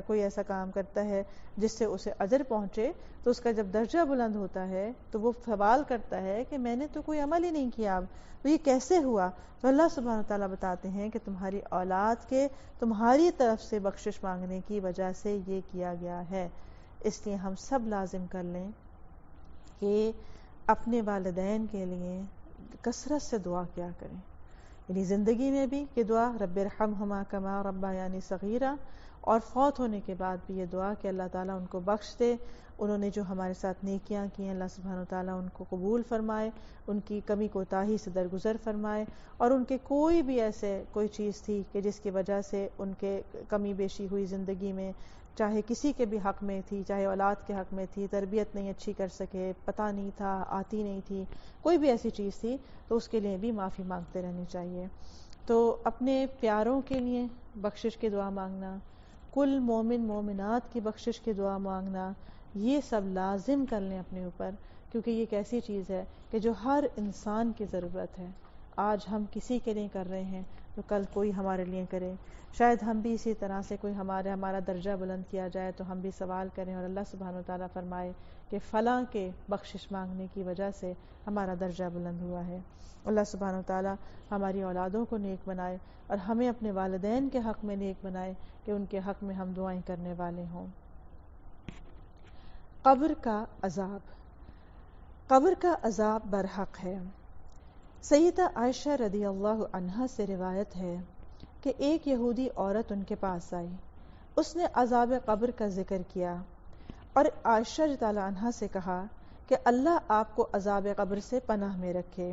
کوئی ایسا کام کرتا ہے جس سے اسے اجر پہنچے، تو اس کا جب درجہ بلند ہوتا ہے تو وہ سوال کرتا ہے کہ میں نے تو کوئی عمل ہی نہیں کیا، تو یہ کیسے ہوا؟ تو اللہ سبحانہ تعالیٰ بتاتے ہیں کہ تمہاری اولاد کے تمہاری طرف سے بخشش مانگنے کی وجہ سے یہ کیا گیا ہے۔ اس لیے ہم سب لازم کر لیں کہ اپنے والدین کے لیے کثرت سے دعا کیا کریں، یعنی زندگی میں بھی کہ دعا رب ارحمہما کما ربیانی صغیرا، اور فوت ہونے کے بعد بھی یہ دعا کہ اللہ تعالیٰ ان کو بخش دے، انہوں نے جو ہمارے ساتھ نیکیاں کی ہیں اللہ سبحانہ وتعالیٰ ان کو قبول فرمائے، ان کی کمی کوتاہی سے درگزر فرمائے، اور ان کے کوئی بھی ایسے کوئی چیز تھی کہ جس کی وجہ سے ان کے کمی بیشی ہوئی زندگی میں، چاہے کسی کے بھی حق میں تھی، چاہے اولاد کے حق میں تھی، تربیت نہیں اچھی کر سکے، پتہ نہیں تھا، آتی نہیں تھی، کوئی بھی ایسی چیز تھی، تو اس کے لیے بھی معافی مانگتے رہنی چاہیے۔ تو اپنے پیاروں کے لیے بخشش کی دعا مانگنا، کل مومن مومنات کی بخشش کی دعا مانگنا، یہ سب لازم کر لیں اپنے اوپر، کیونکہ یہ ایک ایسی چیز ہے کہ جو ہر انسان کی ضرورت ہے۔ آج ہم کسی کے لیے کر رہے ہیں تو کل کوئی ہمارے لیے کرے، شاید ہم بھی اسی طرح سے کوئی ہمارا درجہ بلند کیا جائے تو ہم بھی سوال کریں اور اللہ سبحانہ وتعالیٰ فرمائے کہ فلاں کے بخشش مانگنے کی وجہ سے ہمارا درجہ بلند ہوا ہے۔ اللہ سبحانہ وتعالیٰ ہماری اولادوں کو نیک بنائے اور ہمیں اپنے والدین کے حق میں نیک بنائے کہ ان کے حق میں ہم دعائیں کرنے والے ہوں۔ قبر کا عذاب۔ قبر کا عذاب برحق ہے۔ سیدہ عائشہ رضی اللہ عنہا سے روایت ہے کہ ایک یہودی عورت ان کے پاس آئی، اس نے عذاب قبر کا ذکر کیا اور عائشہ رضی اللہ عنہا سے کہا کہ اللہ آپ کو عذاب قبر سے پناہ میں رکھے۔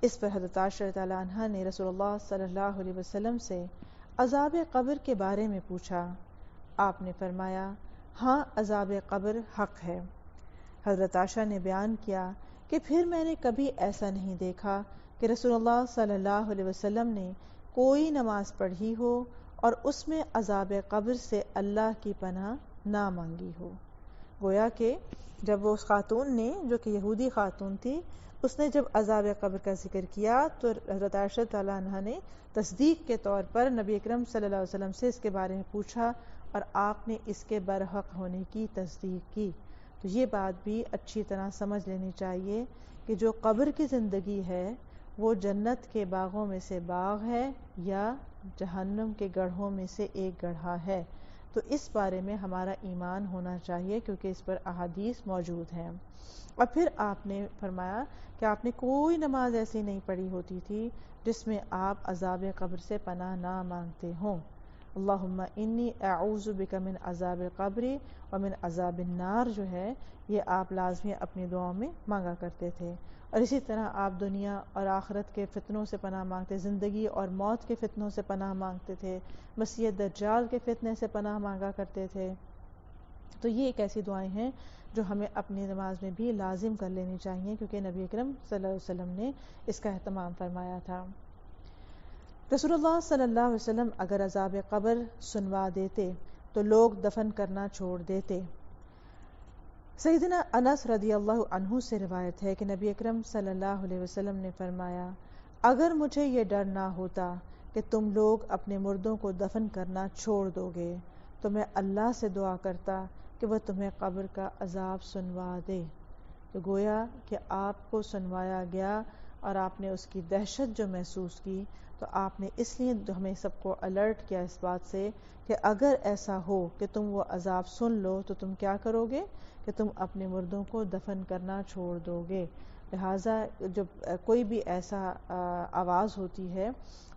اس پر حضرت عائشہ رضی اللہ عنہا نے رسول اللہ صلی اللہ علیہ وسلم سے عذاب قبر کے بارے میں پوچھا۔ آپ نے فرمایا، ہاں عذاب قبر حق ہے۔ حضرت عائشہ نے بیان کیا کہ پھر میں نے کبھی ایسا نہیں دیکھا کہ رسول اللہ صلی اللہ علیہ وسلم نے کوئی نماز پڑھی ہو اور اس میں عذاب قبر سے اللہ کی پناہ نہ مانگی ہو۔ گویا کہ جب وہ اس خاتون نے جو کہ یہودی خاتون تھی، اس نے جب عذاب قبر کا ذکر کیا تو حضرت عائشہ تعالیٰ عنہ نے تصدیق کے طور پر نبی اکرم صلی اللہ علیہ وسلم سے اس کے بارے میں پوچھا اور آپ نے اس کے برحق ہونے کی تصدیق کی۔ تو یہ بات بھی اچھی طرح سمجھ لینی چاہیے کہ جو قبر کی زندگی ہے وہ جنت کے باغوں میں سے باغ ہے یا جہنم کے گڑھوں میں سے ایک گڑھا ہے۔ تو اس بارے میں ہمارا ایمان ہونا چاہیے کیونکہ اس پر احادیث موجود ہیں۔ اور پھر آپ نے فرمایا کہ آپ نے کوئی نماز ایسی نہیں پڑھی ہوتی تھی جس میں آپ عذاب قبر سے پناہ نہ مانگتے ہوں۔ اللہم انی اعوذ بک من عذاب القبر ومن عذاب النار جو ہے یہ آپ لازمی اپنی دعاؤں میں مانگا کرتے تھے۔ اور اسی طرح آپ دنیا اور آخرت کے فتنوں سے پناہ مانگتے، زندگی اور موت کے فتنوں سے پناہ مانگتے تھے، مسیح دجال کے فتنے سے پناہ مانگا کرتے تھے۔ تو یہ ایک ایسی دعائیں ہیں جو ہمیں اپنی نماز میں بھی لازم کر لینی چاہیے کیونکہ نبی اکرم صلی اللہ علیہ وسلم نے اس کا اہتمام فرمایا تھا۔ رسول اللہ صلی اللہ علیہ وسلم اگر عذاب قبر سنوا دیتے تو لوگ دفن کرنا چھوڑ دیتے۔ سیدنا انس رضی اللہ عنہ سے روایت ہے کہ نبی اکرم صلی اللہ علیہ وسلم نے فرمایا، اگر مجھے یہ ڈر نہ ہوتا کہ تم لوگ اپنے مردوں کو دفن کرنا چھوڑ دو گے تو میں اللہ سے دعا کرتا کہ وہ تمہیں قبر کا عذاب سنوا دے۔ تو گویا کہ آپ کو سنوایا گیا اور آپ نے اس کی دہشت جو محسوس کی تو آپ نے اس لیے ہمیں سب کو الرٹ کیا اس بات سے کہ اگر ایسا ہو کہ تم وہ عذاب سن لو تو تم کیا کرو گے کہ تم اپنے مردوں کو دفن کرنا چھوڑ دو گے۔ لہٰذا جب کوئی بھی ایسا آواز ہوتی ہے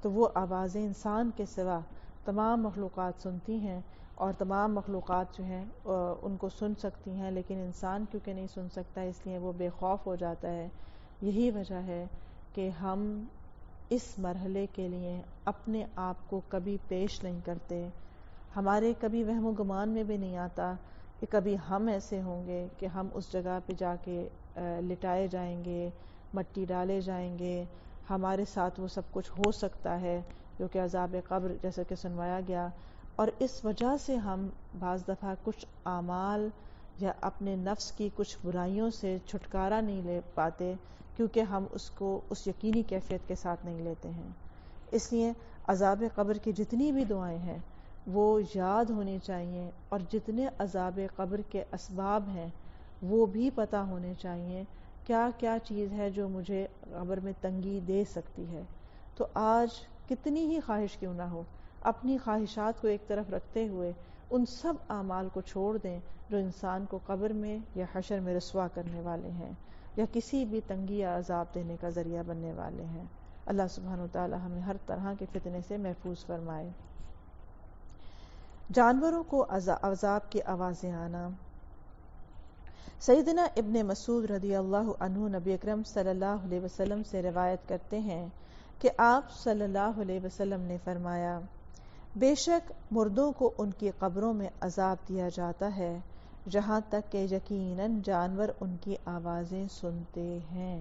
تو وہ آوازیں انسان کے سوا تمام مخلوقات سنتی ہیں اور تمام مخلوقات جو ہیں ان کو سن سکتی ہیں، لیکن انسان کیونکہ نہیں سن سکتا اس لیے وہ بے خوف ہو جاتا ہے۔ یہی وجہ ہے کہ ہم اس مرحلے کے لیے اپنے آپ کو کبھی پیش نہیں کرتے۔ ہمارے کبھی وہم و گمان میں بھی نہیں آتا کہ کبھی ہم ایسے ہوں گے کہ ہم اس جگہ پہ جا کے لٹائے جائیں گے، مٹی ڈالے جائیں گے، ہمارے ساتھ وہ سب کچھ ہو سکتا ہے جو کہ عذاب قبر جیسا کہ سنوایا گیا۔ اور اس وجہ سے ہم بعض دفعہ کچھ اعمال یا اپنے نفس کی کچھ برائیوں سے چھٹکارا نہیں لے پاتے کیونکہ ہم اس کو اس یقینی کیفیت کے ساتھ نہیں لیتے ہیں۔ اس لیے عذاب قبر کی جتنی بھی دعائیں ہیں وہ یاد ہونی چاہیے اور جتنے عذاب قبر کے اسباب ہیں وہ بھی پتہ ہونے چاہیے، کیا کیا چیز ہے جو مجھے قبر میں تنگی دے سکتی ہے۔ تو آج کتنی ہی خواہش کیوں نہ ہو، اپنی خواہشات کو ایک طرف رکھتے ہوئے ان سب اعمال کو چھوڑ دیں جو انسان کو قبر میں یا حشر میں رسوا کرنے والے ہیں یا کسی بھی تنگی یا عذاب دینے کا ذریعہ بننے والے ہیں۔ اللہ سبحانہ وتعالی ہمیں ہر طرح کے فتنے سے محفوظ فرمائے۔ جانوروں کو عذاب کی آوازیں آنا۔ سیدنا ابن مسعود رضی اللہ عنہ نبی اکرم صلی اللہ علیہ وسلم سے روایت کرتے ہیں کہ آپ صلی اللہ علیہ وسلم نے فرمایا، بے شک مردوں کو ان کی قبروں میں عذاب دیا جاتا ہے جہاں تک کہ یقیناً جانور ان کی آوازیں سنتے ہیں۔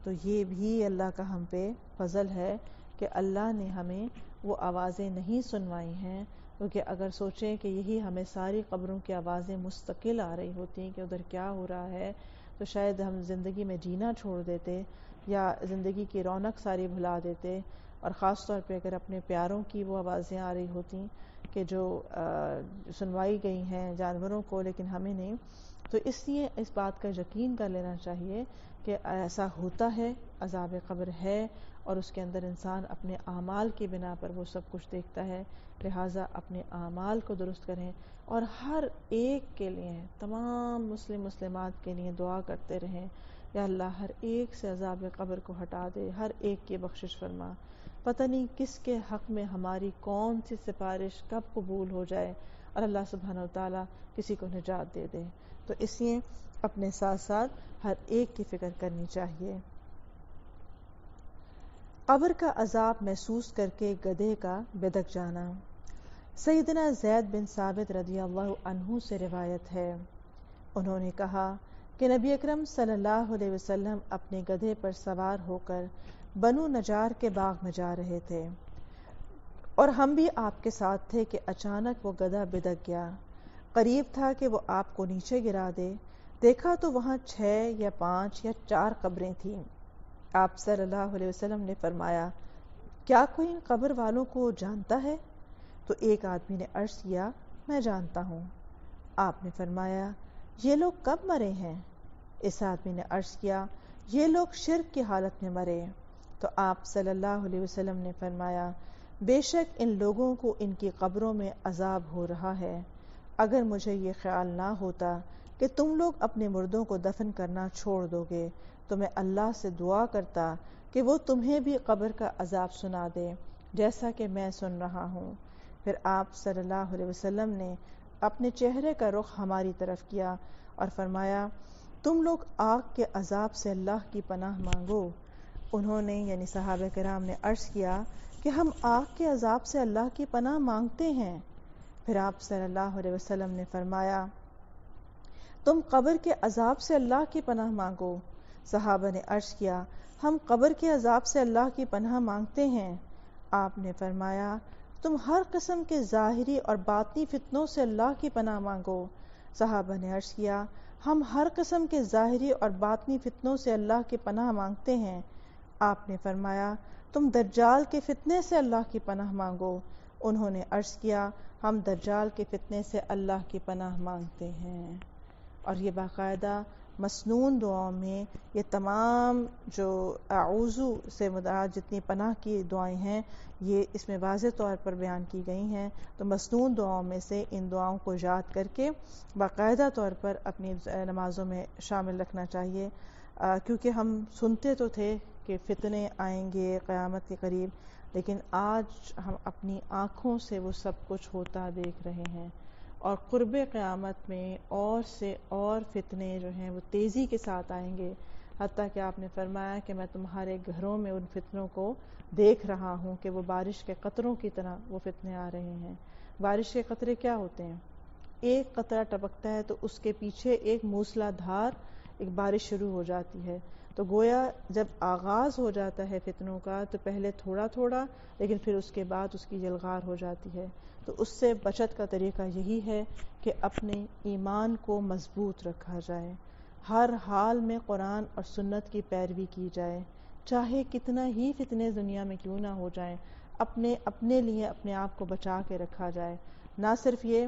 تو یہ بھی اللہ کا ہم پہ فضل ہے کہ اللہ نے ہمیں وہ آوازیں نہیں سنوائی ہیں، کیونکہ اگر سوچیں کہ یہی ہمیں ساری قبروں کی آوازیں مستقل آ رہی ہوتی کہ ادھر کیا ہو رہا ہے تو شاید ہم زندگی میں جینا چھوڑ دیتے یا زندگی کی رونق ساری بھلا دیتے، اور خاص طور پہ اگر اپنے پیاروں کی وہ آوازیں آ رہی ہوتی کہ جو سنوائی گئی ہیں جانوروں کو لیکن ہمیں نہیں۔ تو اس لیے اس بات کا یقین کر لینا چاہیے کہ ایسا ہوتا ہے، عذاب قبر ہے اور اس کے اندر انسان اپنے اعمال کی بنا پر وہ سب کچھ دیکھتا ہے، لہٰذا اپنے اعمال کو درست کریں اور ہر ایک کے لیے، تمام مسلمات کے لیے دعا کرتے رہیں، یا اللہ ہر ایک سے عذاب قبر کو ہٹا دے، ہر ایک کی بخشش فرما۔ پتہ نہیں کس کے حق میں ہماری کون سی سفارش کب قبول ہو جائے اور اللہ سبحانہ وتعالی کسی کو نجات دے دے۔ تو اس لیے اپنے ساتھ ساتھ ہر ایک کی فکر کرنی چاہیے۔ قبر کا عذاب محسوس کر کے گدھے کا بدک جانا۔ سیدنا زید بن ثابت رضی اللہ عنہ سے روایت ہے، انہوں نے کہا کہ نبی اکرم صلی اللہ علیہ وسلم اپنے گدھے پر سوار ہو کر بنو نجار کے باغ میں جا رہے تھے اور ہم بھی آپ کے ساتھ تھے کہ اچانک وہ گدھا بدک گیا، قریب تھا کہ وہ آپ کو نیچے گرا دے، دیکھا تو وہاں 6 یا 5 یا 4 قبریں تھیں۔ آپ صلی اللہ علیہ وسلم نے فرمایا کیا کوئی ان قبر والوں کو جانتا ہے؟ تو ایک آدمی نے عرض کیا میں جانتا ہوں۔ آپ نے فرمایا یہ لوگ کب مرے ہیں؟ اس آدمی نے عرض کیا یہ لوگ شرک کی حالت میں مرے۔ تو آپ صلی اللہ علیہ وسلم نے فرمایا بے شک ان لوگوں کو ان کی قبروں میں عذاب ہو رہا ہے۔ اگر مجھے یہ خیال نہ ہوتا کہ تم لوگ اپنے مردوں کو دفن کرنا چھوڑ دو گے تو میں اللہ سے دعا کرتا کہ وہ تمہیں بھی قبر کا عذاب سنا دے جیسا کہ میں سن رہا ہوں۔ پھر آپ صلی اللہ علیہ وسلم نے اپنے چہرے کا رخ ہماری طرف کیا اور فرمایا تم لوگ آگ کے عذاب سے اللہ کی پناہ مانگو۔ انہوں نے یعنی صحابہ کرام نے عرض کیا کہ ہم آگ کے عذاب سے اللہ کی پناہ مانگتے ہیں۔ پھر آپ صلی اللہ علیہ وسلم نے فرمایا تم قبر کے عذاب سے اللہ کی پناہ مانگو۔ صحابہ نے عرض کیا ہم قبر کے عذاب سے اللہ کی پناہ مانگتے ہیں۔ آپ نے فرمایا تم ہر قسم کے ظاہری اور باطنی فتنوں سے اللہ کی پناہ مانگو۔ صحابہ نے عرض کیا ہم ہر قسم کے ظاہری اور باطنی فتنوں سے اللہ کی پناہ مانگتے ہیں۔ آپ نے فرمایا تم دجال کے فتنے سے اللہ کی پناہ مانگو۔ انہوں نے عرض کیا ہم دجال کے فتنے سے اللہ کی پناہ مانگتے ہیں۔ اور یہ باقاعدہ مسنون دعاؤں میں یہ تمام جو اعوذ سے مراد جتنی پناہ کی دعائیں ہیں یہ اس میں واضح طور پر بیان کی گئی ہیں۔ تو مسنون دعاؤں میں سے ان دعاؤں کو یاد کر کے باقاعدہ طور پر اپنی نمازوں میں شامل رکھنا چاہیے، کیونکہ ہم سنتے تو تھے کہ فتنے آئیں گے قیامت کے قریب، لیکن آج ہم اپنی آنکھوں سے وہ سب کچھ ہوتا دیکھ رہے ہیں، اور قرب قیامت میں اور سے اور فتنے جو ہیں وہ تیزی کے ساتھ آئیں گے، حتیٰ کہ آپ نے فرمایا کہ میں تمہارے گھروں میں ان فتنوں کو دیکھ رہا ہوں کہ وہ بارش کے قطروں کی طرح وہ فتنے آ رہے ہیں۔ بارش کے قطرے کیا ہوتے ہیں؟ ایک قطرہ ٹپکتا ہے تو اس کے پیچھے ایک موسلا دھار ایک بارش شروع ہو جاتی ہے۔ تو گویا جب آغاز ہو جاتا ہے فتنوں کا تو پہلے تھوڑا تھوڑا، لیکن پھر اس کے بعد اس کی یلغار ہو جاتی ہے۔ تو اس سے بچت کا طریقہ یہی ہے کہ اپنے ایمان کو مضبوط رکھا جائے، ہر حال میں قرآن اور سنت کی پیروی کی جائے، چاہے کتنا ہی فتنے دنیا میں کیوں نہ ہو جائیں، اپنے لیے اپنے آپ کو بچا کے رکھا جائے۔ نہ صرف یہ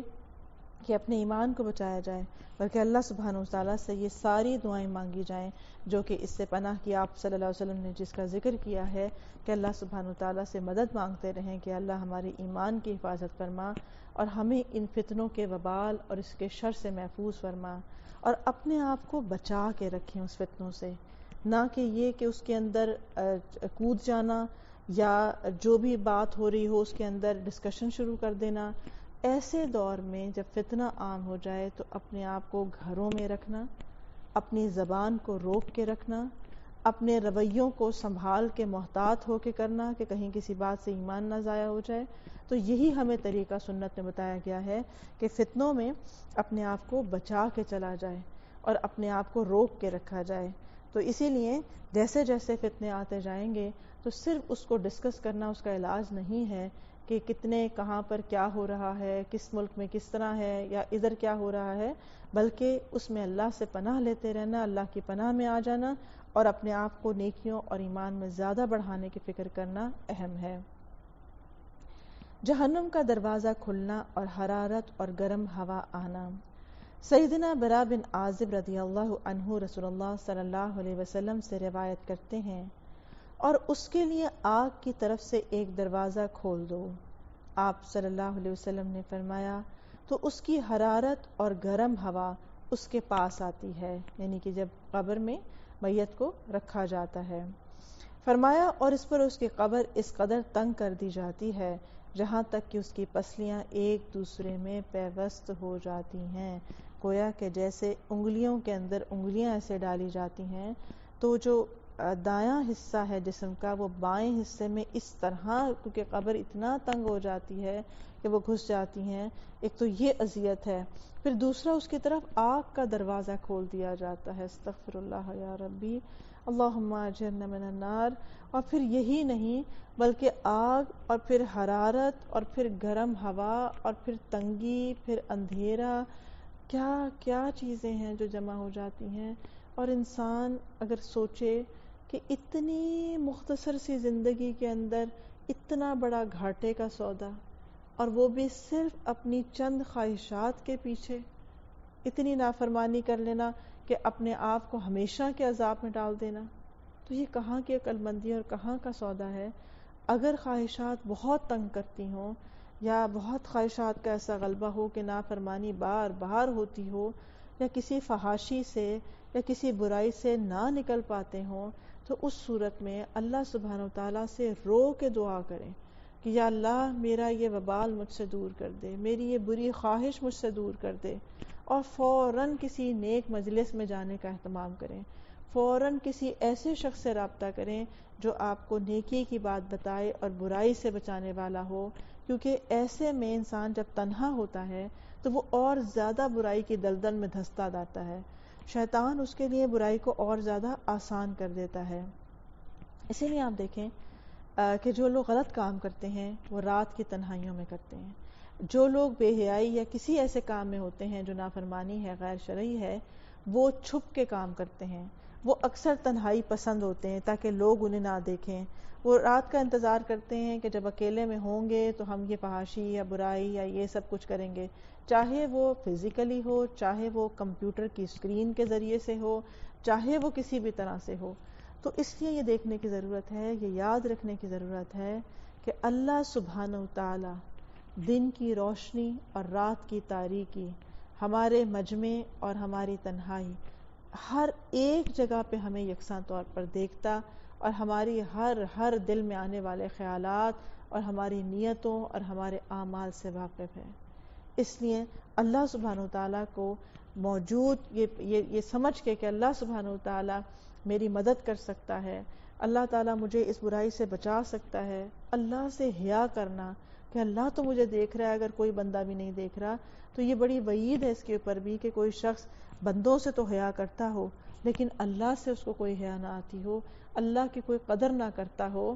کہ اپنے ایمان کو بچایا جائے بلکہ اللہ سبحانہ وتعالیٰ سے یہ ساری دعائیں مانگی جائیں جو کہ اس سے پناہ کی آپ صلی اللہ علیہ وسلم نے جس کا ذکر کیا ہے کہ اللہ سبحانہ وتعالیٰ سے مدد مانگتے رہیں کہ اللہ ہمارے ایمان کی حفاظت فرما اور ہمیں ان فتنوں کے وبال اور اس کے شر سے محفوظ فرما، اور اپنے آپ کو بچا کے رکھیں اس فتنوں سے، نہ کہ یہ کہ اس کے اندر کود جانا یا جو بھی بات ہو رہی ہو اس کے اندر ڈسکشن شروع کر دینا۔ ایسے دور میں جب فتنہ عام ہو جائے تو اپنے آپ کو گھروں میں رکھنا، اپنی زبان کو روک کے رکھنا، اپنے رویوں کو سنبھال کے محتاط ہو کے کرنا کہ کہیں کسی بات سے ایمان نہ ضائع ہو جائے۔ تو یہی ہمیں طریقہ سنت میں بتایا گیا ہے کہ فتنوں میں اپنے آپ کو بچا کے چلا جائے اور اپنے آپ کو روک کے رکھا جائے۔ تو اسی لیے جیسے جیسے فتنے آتے جائیں گے تو صرف اس کو ڈسکس کرنا اس کا علاج نہیں ہے کہ کتنے کہاں پر کیا ہو رہا ہے، کس ملک میں کس طرح ہے یا ادھر کیا ہو رہا ہے، بلکہ اس میں اللہ سے پناہ لیتے رہنا، اللہ کی پناہ میں آ جانا اور اپنے آپ کو نیکیوں اور ایمان میں زیادہ بڑھانے کی فکر کرنا اہم ہے۔ جہنم کا دروازہ کھلنا اور حرارت اور گرم ہوا آنا۔ سیدنا برا بن عازب رضی اللہ عنہ رسول اللہ صلی اللہ علیہ وسلم سے روایت کرتے ہیں اور اس کے لیے آگ کی طرف سے ایک دروازہ کھول دو۔ آپ صلی اللہ علیہ وسلم نے فرمایا تو اس کی حرارت اور گرم ہوا اس کے پاس آتی ہے، یعنی کہ جب قبر میں میت کو رکھا جاتا ہے۔ فرمایا اور اس پر اس کی قبر اس قدر تنگ کر دی جاتی ہے جہاں تک کہ اس کی پسلیاں ایک دوسرے میں پیوست ہو جاتی ہیں، گویا کہ جیسے انگلیوں کے اندر انگلیاں ایسے ڈالی جاتی ہیں تو جو دایاں حصہ ہے جسم کا وہ بائیں حصے میں اس طرح، کیونکہ قبر اتنا تنگ ہو جاتی ہے کہ وہ گھس جاتی ہیں۔ ایک تو یہ اذیت ہے، پھر دوسرا اس کی طرف آگ کا دروازہ کھول دیا جاتا ہے، استغفر اللہ یا ربی اللہم اجرنا من النار۔ اور پھر یہی نہیں بلکہ آگ اور پھر حرارت اور پھر گرم ہوا اور پھر تنگی، پھر اندھیرا، کیا کیا چیزیں ہیں جو جمع ہو جاتی ہیں. اور انسان اگر سوچے کہ اتنی مختصر سی زندگی کے اندر اتنا بڑا گھاٹے کا سودا، اور وہ بھی صرف اپنی چند خواہشات کے پیچھے اتنی نافرمانی کر لینا کہ اپنے آپ کو ہمیشہ کے عذاب میں ڈال دینا، تو یہ کہاں کی عقل مندی اور کہاں کا سودا ہے؟ اگر خواہشات بہت تنگ کرتی ہوں، یا بہت خواہشات کا ایسا غلبہ ہو کہ نافرمانی بار بار ہوتی ہو، یا کسی فحاشی سے یا کسی برائی سے نہ نکل پاتے ہوں، تو اس صورت میں اللہ سبحانہ و تعالیٰ سے رو کے دعا کریں کہ یا اللہ میرا یہ وبال مجھ سے دور کر دے، میری یہ بری خواہش مجھ سے دور کر دے، اور فوراً کسی نیک مجلس میں جانے کا اہتمام کریں، فوراً کسی ایسے شخص سے رابطہ کریں جو آپ کو نیکی کی بات بتائے اور برائی سے بچانے والا ہو، کیونکہ ایسے میں انسان جب تنہا ہوتا ہے تو وہ اور زیادہ برائی کی دلدل میں دھستا جاتا ہے. شیطان اس کے لیے برائی کو اور زیادہ آسان کر دیتا ہے. اسی لیے آپ دیکھیں کہ جو لوگ غلط کام کرتے ہیں وہ رات کی تنہائیوں میں کرتے ہیں. جو لوگ بے حیائی یا کسی ایسے کام میں ہوتے ہیں جو نافرمانی ہے، غیر شرعی ہے، وہ چھپ کے کام کرتے ہیں. وہ اکثر تنہائی پسند ہوتے ہیں تاکہ لوگ انہیں نہ دیکھیں. وہ رات کا انتظار کرتے ہیں کہ جب اکیلے میں ہوں گے تو ہم یہ فحاشی یا برائی یا یہ سب کچھ کریں گے، چاہے وہ فزیکلی ہو، چاہے وہ کمپیوٹر کی اسکرین کے ذریعے سے ہو، چاہے وہ کسی بھی طرح سے ہو. تو اس لیے یہ دیکھنے کی ضرورت ہے، یہ یاد رکھنے کی ضرورت ہے کہ اللہ سبحانہ وتعالی دن کی روشنی اور رات کی تاریکی، ہمارے مجمع اور ہماری تنہائی، ہر ایک جگہ پہ ہمیں یکساں طور پر دیکھتا اور ہماری ہر دل میں آنے والے خیالات اور ہماری نیتوں اور ہمارے اعمال سے واقف ہے. اس لیے اللہ سبحانہ وتعالیٰ کو موجود یہ سمجھ کے کہ اللہ سبحانہ وتعالیٰ میری مدد کر سکتا ہے، اللہ تعالیٰ مجھے اس برائی سے بچا سکتا ہے، اللہ سے حیا کرنا کہ اللہ تو مجھے دیکھ رہا ہے اگر کوئی بندہ بھی نہیں دیکھ رہا. تو یہ بڑی وعید ہے اس کے اوپر بھی کہ کوئی شخص بندوں سے تو حیا کرتا ہو لیکن اللہ سے اس کو کوئی حیا نہ آتی ہو، اللہ کی کوئی قدر نہ کرتا ہو.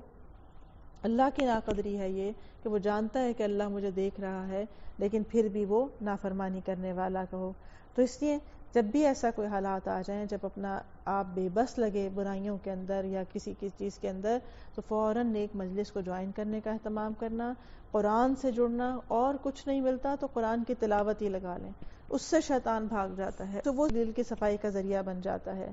اللہ کی ناقدری ہے یہ کہ وہ جانتا ہے کہ اللہ مجھے دیکھ رہا ہے لیکن پھر بھی وہ نافرمانی کرنے والا ہو. تو اس لیے جب بھی ایسا کوئی حالات آ جائیں، جب اپنا آپ بے بس لگے برائیوں کے اندر یا کسی چیز کے اندر، تو فوراً نیک مجلس کو جوائن کرنے کا اہتمام کرنا، قرآن سے جڑنا، اور کچھ نہیں ملتا تو قرآن کی تلاوت ہی لگا لیں، اس سے شیطان بھاگ جاتا ہے، تو وہ دل کی صفائی کا ذریعہ بن جاتا ہے.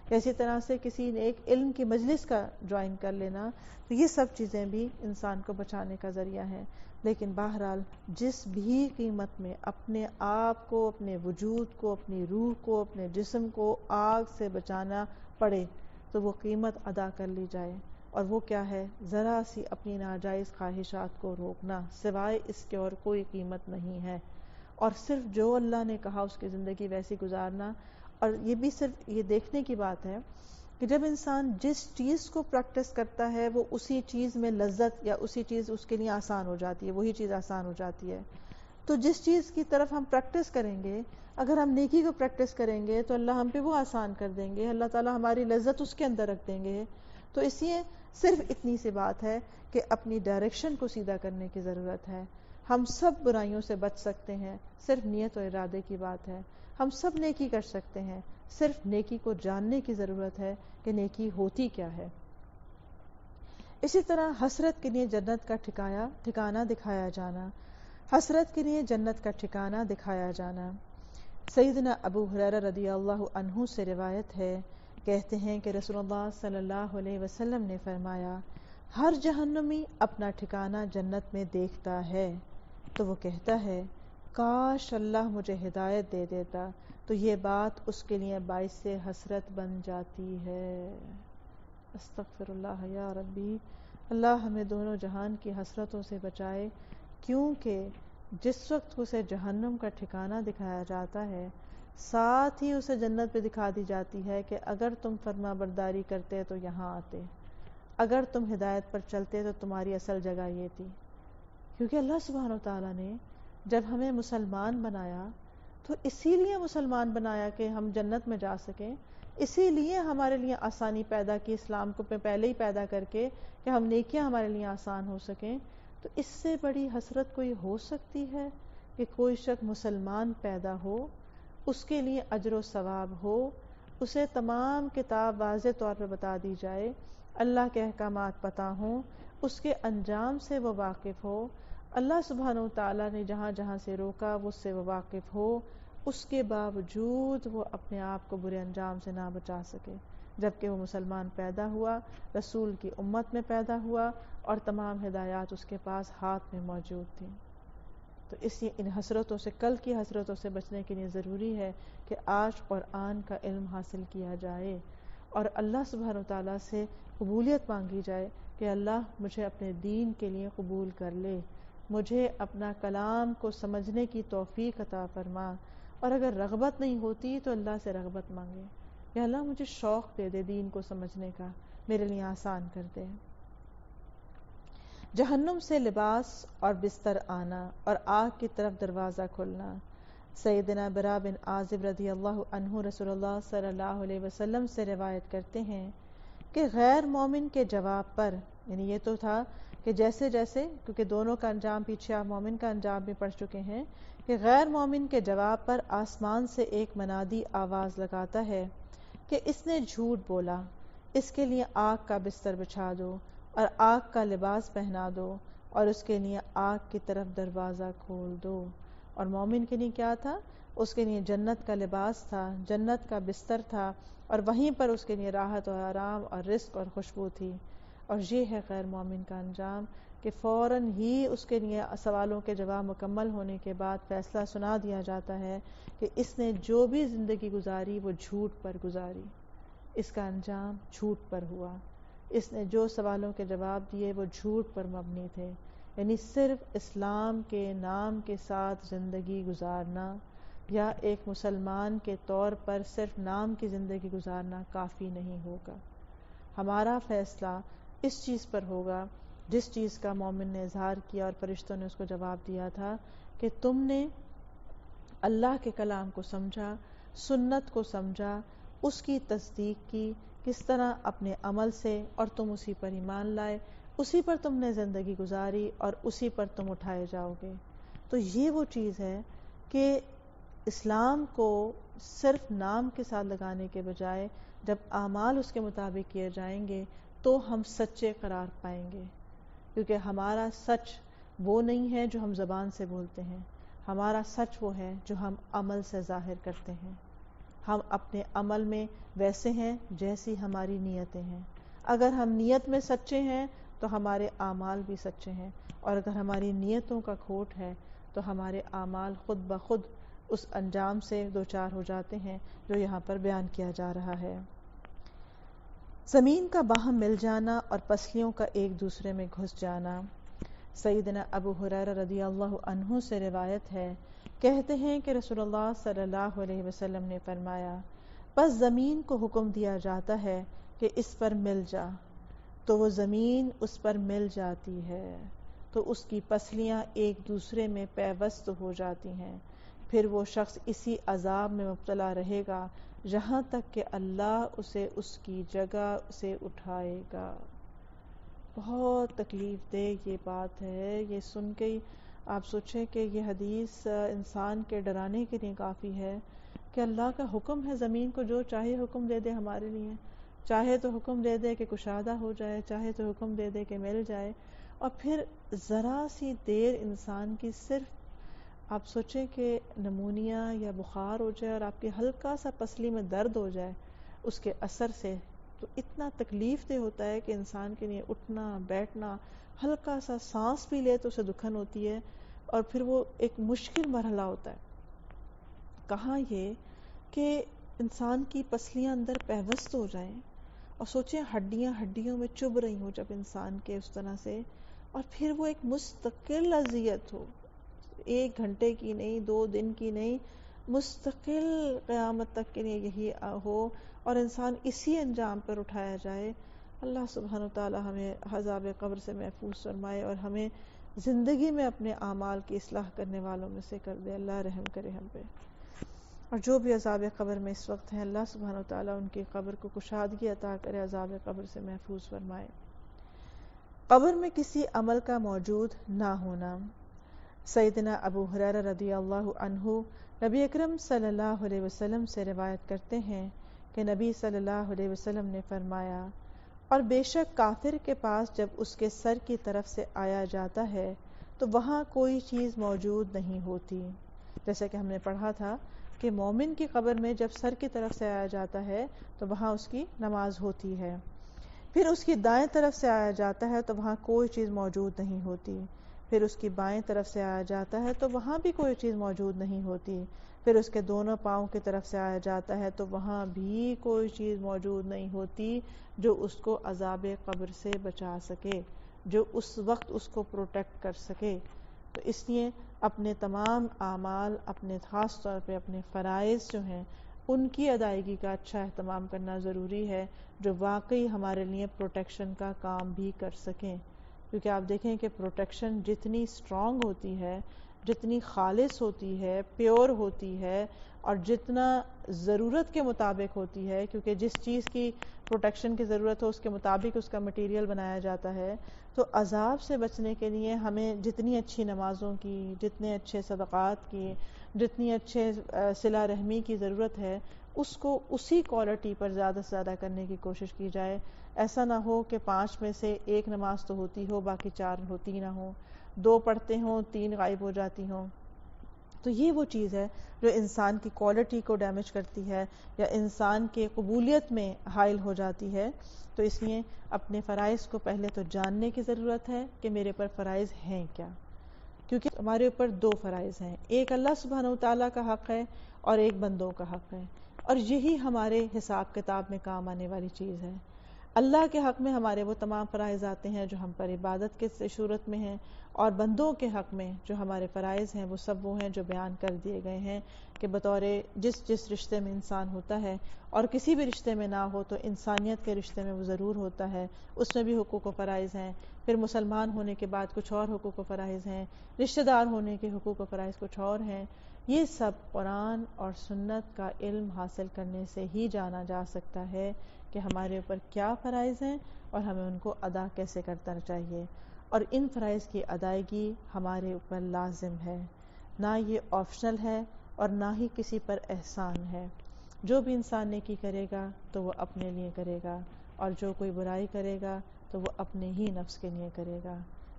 اسی طرح سے کسی نیک علم کی مجلس کا جوائن کر لینا، تو یہ سب چیزیں بھی انسان کو بچانے کا ذریعہ ہیں. لیکن بہرحال جس بھی قیمت میں اپنے آپ کو، اپنے وجود کو، اپنی روح کو، اپنے جسم کو آگ سے بچانا پڑے تو وہ قیمت ادا کر لی جائے. اور وہ کیا ہے؟ ذرا سی اپنی ناجائز خواہشات کو روکنا، سوائے اس کے اور کوئی قیمت نہیں ہے. اور صرف جو اللہ نے کہا اس کی زندگی ویسی گزارنا. اور یہ بھی صرف یہ دیکھنے کی بات ہے کہ جب انسان جس چیز کو پریکٹس کرتا ہے وہ اسی چیز میں لذت یا اسی چیز اس کے لیے آسان ہو جاتی ہے، وہی چیز آسان ہو جاتی ہے. تو جس چیز کی طرف ہم پریکٹس کریں گے، اگر ہم نیکی کو پریکٹس کریں گے تو اللہ ہم پہ وہ آسان کر دیں گے، اللہ تعالیٰ ہماری لذت اس کے اندر رکھ دیں گے. تو اس لیے صرف اتنی سی بات ہے کہ اپنی ڈائریکشن کو سیدھا کرنے کی ضرورت ہے. ہم سب برائیوں سے بچ سکتے ہیں، صرف نیت و ارادے کی بات ہے. ہم سب نیکی کر سکتے ہیں، صرف نیکی کو جاننے کی ضرورت ہے کہ نیکی ہوتی کیا ہے. اسی طرح حسرت کے لیے جنت کا ٹھکانہ دکھایا جانا، حسرت کے لیے جنت کا ٹھکانہ دکھایا جانا. سیدنا ابو ہریرہ رضی اللہ عنہ سے روایت ہے، کہتے ہیں کہ رسول اللہ صلی اللہ علیہ وسلم نے فرمایا، ہر جہنمی اپنا ٹھکانہ جنت میں دیکھتا ہے تو وہ کہتا ہے کاش اللہ مجھے ہدایت دے دیتا، تو یہ بات اس کے لیے باعث حسرت بن جاتی ہے. استغفر اللہ یا ربی، اللہ ہمیں دونوں جہان کی حسرتوں سے بچائے. کیونکہ جس وقت اسے جہنم کا ٹھکانہ دکھایا جاتا ہے، ساتھ ہی اسے جنت پہ دکھا دی جاتی ہے کہ اگر تم فرما برداری کرتے تو یہاں آتے، اگر تم ہدایت پر چلتے تو تمہاری اصل جگہ یہ تھی. کیونکہ اللہ سبحانہ وتعالیٰ نے جب ہمیں مسلمان بنایا تو اسی لیے مسلمان بنایا کہ ہم جنت میں جا سکیں، اسی لیے ہمارے لیے آسانی پیدا کی، اسلام کو پہلے ہی پیدا کر کے کہ ہم نیکیاں ہمارے لیے آسان ہو سکیں. تو اس سے بڑی حسرت کوئی ہو سکتی ہے کہ کوئی شخص مسلمان پیدا ہو اس کے لیے اجر و ثواب ہو، اسے تمام کتاب واضح طور پہ بتا دی جائے، اللہ کے احکامات پتہ ہوں، اس کے انجام سے وہ واقف ہو، اللہ سبحانہ وتعالیٰ نے جہاں جہاں سے روکا وہ اس سے وہ واقف ہو، اس کے باوجود وہ اپنے آپ کو برے انجام سے نہ بچا سکے، جبکہ وہ مسلمان پیدا ہوا، رسول کی امت میں پیدا ہوا، اور تمام ہدایات اس کے پاس ہاتھ میں موجود تھیں۔ تو اس لیے ان حسرتوں سے، کل کی حسرتوں سے بچنے کے لیے ضروری ہے کہ آج قرآن کا علم حاصل کیا جائے اور اللہ سبحانہ وتعالیٰ سے قبولیت مانگی جائے کہ اللہ مجھے اپنے دین کے لیے قبول کر لے، مجھے اپنا کلام کو سمجھنے کی توفیق عطا فرما، اور اگر رغبت نہیں ہوتی تو اللہ سے رغبت مانگے کہ اللہ مجھے شوق دے دے دین کو سمجھنے کا، میرے لیے آسان کر دے۔ جہنم سے لباس اور بستر آنا اور آگ کی طرف دروازہ کھلنا۔ سیدنا برا بن عازب رضی اللہ عنہ رسول اللہ صلی اللہ علیہ وسلم سے روایت کرتے ہیں کہ غیر مومن کے جواب پر، یعنی یہ تو تھا کہ جیسے جیسے، کیونکہ دونوں کا انجام پیچھے آپ مومن کا انجام بھی پڑھ چکے ہیں، کہ غیر مومن کے جواب پر آسمان سے ایک منادی آواز لگاتا ہے کہ اس نے جھوٹ بولا، اس کے لیے آگ کا بستر بچھا دو اور آگ کا لباس پہنا دو اور اس کے لیے آگ کی طرف دروازہ کھول دو۔ اور مومن کے لیے کیا تھا؟ اس کے لیے جنت کا لباس تھا، جنت کا بستر تھا، اور وہیں پر اس کے لیے راحت اور آرام اور رزق اور خوشبو تھی۔ اور یہ ہے غیر مومن کا انجام کہ فوراً ہی اس کے لیے سوالوں کے جواب مکمل ہونے کے بعد فیصلہ سنا دیا جاتا ہے کہ اس نے جو بھی زندگی گزاری وہ جھوٹ پر گزاری، اس کا انجام جھوٹ پر ہوا، اس نے جو سوالوں کے جواب دیے وہ جھوٹ پر مبنی تھے۔ یعنی صرف اسلام کے نام کے ساتھ زندگی گزارنا یا ایک مسلمان کے طور پر صرف نام کی زندگی گزارنا کافی نہیں ہوگا۔ ہمارا فیصلہ اس چیز پر ہوگا جس چیز کا مومن نے اظہار کیا اور فرشتوں نے اس کو جواب دیا تھا کہ تم نے اللہ کے کلام کو سمجھا، سنت کو سمجھا، اس کی تصدیق کی کس طرح اپنے عمل سے، اور تم اسی پر ایمان لائے، اسی پر تم نے زندگی گزاری اور اسی پر تم اٹھائے جاؤ گے۔ تو یہ وہ چیز ہے کہ اسلام کو صرف نام کے ساتھ لگانے کے بجائے جب اعمال اس کے مطابق کیے جائیں گے تو ہم سچے قرار پائیں گے، کیونکہ ہمارا سچ وہ نہیں ہے جو ہم زبان سے بولتے ہیں، ہمارا سچ وہ ہے جو ہم عمل سے ظاہر کرتے ہیں۔ ہم اپنے عمل میں ویسے ہیں جیسی ہماری نیتیں ہیں، اگر ہم نیت میں سچے ہیں تو ہمارے اعمال بھی سچے ہیں، اور اگر ہماری نیتوں کا کھوٹ ہے تو ہمارے اعمال خود بخود اس انجام سے دوچار ہو جاتے ہیں جو یہاں پر بیان کیا جا رہا ہے۔ زمین کا باہم مل جانا اور پسلیوں کا ایک دوسرے میں گھس جانا۔ سیدنا ابو ہریرہ رضی اللہ عنہ سے روایت ہے، کہتے ہیں کہ رسول اللہ صلی اللہ علیہ وسلم نے فرمایا، بس زمین کو حکم دیا جاتا ہے کہ اس پر مل جا، تو وہ زمین اس پر مل جاتی ہے، تو اس کی پسلیاں ایک دوسرے میں پیوست ہو جاتی ہیں، پھر وہ شخص اسی عذاب میں مبتلا رہے گا جہاں تک کہ اللہ اسے اس کی جگہ سے اٹھائے گا۔ بہت تکلیف دہ یہ بات ہے، یہ سن کے آپ سوچیں کہ یہ حدیث انسان کے ڈرانے کے لیے کافی ہے کہ اللہ کا حکم ہے زمین کو جو چاہے حکم دے دے ہمارے لیے، چاہے تو حکم دے دے کہ کشادہ ہو جائے، چاہے تو حکم دے دے کہ مل جائے، اور پھر ذرا سی دیر انسان کی صرف آپ سوچیں کہ نمونیا یا بخار ہو جائے اور آپ کی ہلکا سا پسلی میں درد ہو جائے اس کے اثر سے، تو اتنا تکلیف دہ ہوتا ہے کہ انسان کے لیے اٹھنا بیٹھنا، ہلکا سا سانس بھی لے تو اسے دکھن ہوتی ہے، اور پھر وہ ایک مشکل مرحلہ ہوتا ہے۔ کہاں یہ کہ انسان کی پسلیاں اندر پیوست ہو جائیں، اور سوچیں ہڈیاں ہڈیوں میں چبھ رہی ہوں جب انسان کے اس طرح سے، اور پھر وہ ایک مستقل اذیت ہو، 1 گھنٹے کی نہیں، 2 دن کی نہیں، مستقل قیامت تک کے لیے یہی ہو، اور انسان اسی انجام پر اٹھایا جائے۔ اللہ سبحانہ وتعالی ہمیں عذاب قبر سے محفوظ فرمائے اور ہمیں زندگی میں اپنے اعمال کی اصلاح کرنے والوں میں سے کر دے۔ اللہ رحم کرے ہم پہ، اور جو بھی عذاب قبر میں اس وقت ہیں اللہ سبحانہ وتعالی ان کی قبر کو کشادگی عطا کرے، عذاب قبر سے محفوظ فرمائے۔ قبر میں کسی عمل کا موجود نہ ہونا۔ سیدنا ابو ہریرہ رضی اللہ عنہ نبی اکرم صلی اللہ علیہ وسلم سے روایت کرتے ہیں کہ نبی صلی اللہ علیہ وسلم نے فرمایا، اور بے شک کافر کے پاس جب اس کے سر کی طرف سے آیا جاتا ہے تو وہاں کوئی چیز موجود نہیں ہوتی. جیسا کہ ہم نے پڑھا تھا کہ مومن کی قبر میں جب سر کی طرف سے آیا جاتا ہے تو وہاں اس کی نماز ہوتی ہے. پھر اس کی دائیں طرف سے آیا جاتا ہے تو وہاں کوئی چیز موجود نہیں ہوتی. پھر اس کی بائیں طرف سے آیا جاتا ہے تو وہاں بھی کوئی چیز موجود نہیں ہوتی. پھر اس کے دونوں پاؤں کی طرف سے آیا جاتا ہے تو وہاں بھی کوئی چیز موجود نہیں ہوتی جو اس کو عذاب قبر سے بچا سکے، جو اس وقت اس کو پروٹیکٹ کر سکے. تو اس لیے اپنے تمام اعمال، اپنے خاص طور پہ اپنے فرائض جو ہیں ان کی ادائیگی کا اچھا اہتمام کرنا ضروری ہے، جو واقعی ہمارے لیے پروٹیکشن کا کام بھی کر سکیں. کیونکہ آپ دیکھیں کہ پروٹیکشن جتنی اسٹرانگ ہوتی ہے، جتنی خالص ہوتی ہے، پیور ہوتی ہے، اور جتنا ضرورت کے مطابق ہوتی ہے، کیونکہ جس چیز کی پروٹیکشن کی ضرورت ہو اس کے مطابق اس کا مٹیریل بنایا جاتا ہے، تو عذاب سے بچنے کے لیے ہمیں جتنی اچھی نمازوں کی، جتنے اچھے صدقات کی، جتنی اچھے صلہ رحمی کی ضرورت ہے، اس کو اسی کوالٹی پر زیادہ سے زیادہ کرنے کی کوشش کی جائے. ایسا نہ ہو کہ 5 میں سے 1 نماز تو ہوتی ہو، باقی 4 ہوتی نہ ہو، 2 پڑھتے ہوں 3 غائب ہو جاتی ہوں. تو یہ وہ چیز ہے جو انسان کی کوالٹی کو ڈیمیج کرتی ہے یا انسان کے قبولیت میں حائل ہو جاتی ہے. تو اس لیے اپنے فرائض کو پہلے تو جاننے کی ضرورت ہے کہ میرے پر فرائض ہیں کیا. کیونکہ ہمارے اوپر 2 فرائض ہیں، ایک اللہ سبحانہ وتعالیٰ کا حق ہے اور ایک بندوں کا حق ہے، اور یہی ہمارے حساب کتاب میں کام آنے والی چیز ہے. اللہ کے حق میں ہمارے وہ تمام فرائض آتے ہیں جو ہم پر عبادت کے صورت میں ہیں، اور بندوں کے حق میں جو ہمارے فرائض ہیں وہ سب وہ ہیں جو بیان کر دیے گئے ہیں کہ بطور جس رشتے میں انسان ہوتا ہے، اور کسی بھی رشتے میں نہ ہو تو انسانیت کے رشتے میں وہ ضرور ہوتا ہے، اس میں بھی حقوق و فرائض ہیں. پھر مسلمان ہونے کے بعد کچھ اور حقوق و فرائض ہیں، رشتہ دار ہونے کے حقوق و فرائض کچھ اور ہیں. یہ سب قرآن اور سنت کا علم حاصل کرنے سے ہی جانا جا سکتا ہے کہ ہمارے اوپر کیا فرائض ہیں اور ہمیں ان کو ادا کیسے کرنا چاہیے. اور ان فرائض کی ادائیگی ہمارے اوپر لازم ہے، نہ یہ آپشنل ہے اور نہ ہی کسی پر احسان ہے. جو بھی انسان نیکی کرے گا تو وہ اپنے لیے کرے گا، اور جو کوئی برائی کرے گا تو وہ اپنے ہی نفس کے لیے کرے گا.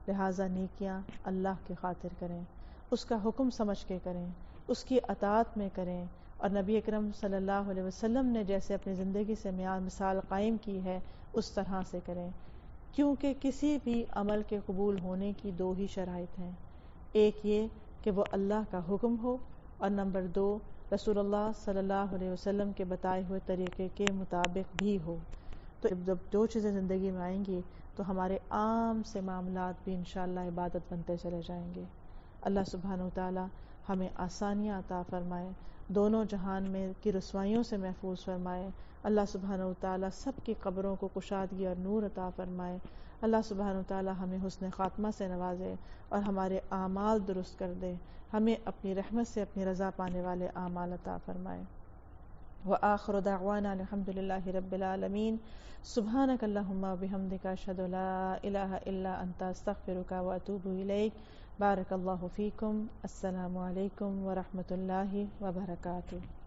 لہٰذا نیکیاں اللہ کی خاطر کریں، اس کا حکم سمجھ کے کریں، اس کی اطاعت میں کریں، اور نبی اکرم صلی اللہ علیہ وسلم نے جیسے اپنی زندگی سے مثال قائم کی ہے اس طرح سے کریں. کیونکہ کسی بھی عمل کے قبول ہونے کی 2 ہی شرائط ہیں، ایک یہ کہ وہ اللہ کا حکم ہو، اور نمبر 2 رسول اللہ صلی اللہ علیہ وسلم کے بتائے ہوئے طریقے کے مطابق بھی ہو. تو جب 2 چیزیں زندگی میں آئیں گی تو ہمارے عام سے معاملات بھی انشاءاللہ عبادت بنتے چلے جائیں گے. اللہ سبحانہ وتعالی ہمیں آسانیاں عطا فرمائے، دونوں جہان میں کی رسوائیوں سے محفوظ فرمائے. اللہ سبحانہ وتعالی سب کی قبروں کو کشادگی اور نور عطا فرمائے. اللہ سبحانہ وتعالی ہمیں حسن خاتمہ سے نوازے اور ہمارے اعمال درست کر دے، ہمیں اپنی رحمت سے اپنی رضا پانے والے اعمال عطا فرمائے. وآخر دعوانا الحمد للہ رب العالمین. سبحانک اللہم وبحمدک اشہد ان لا الہ الا انت استغفرک واتوب الیک. بارک اللہ فیکم. السلام علیکم ورحمۃ اللہ وبرکاتہ.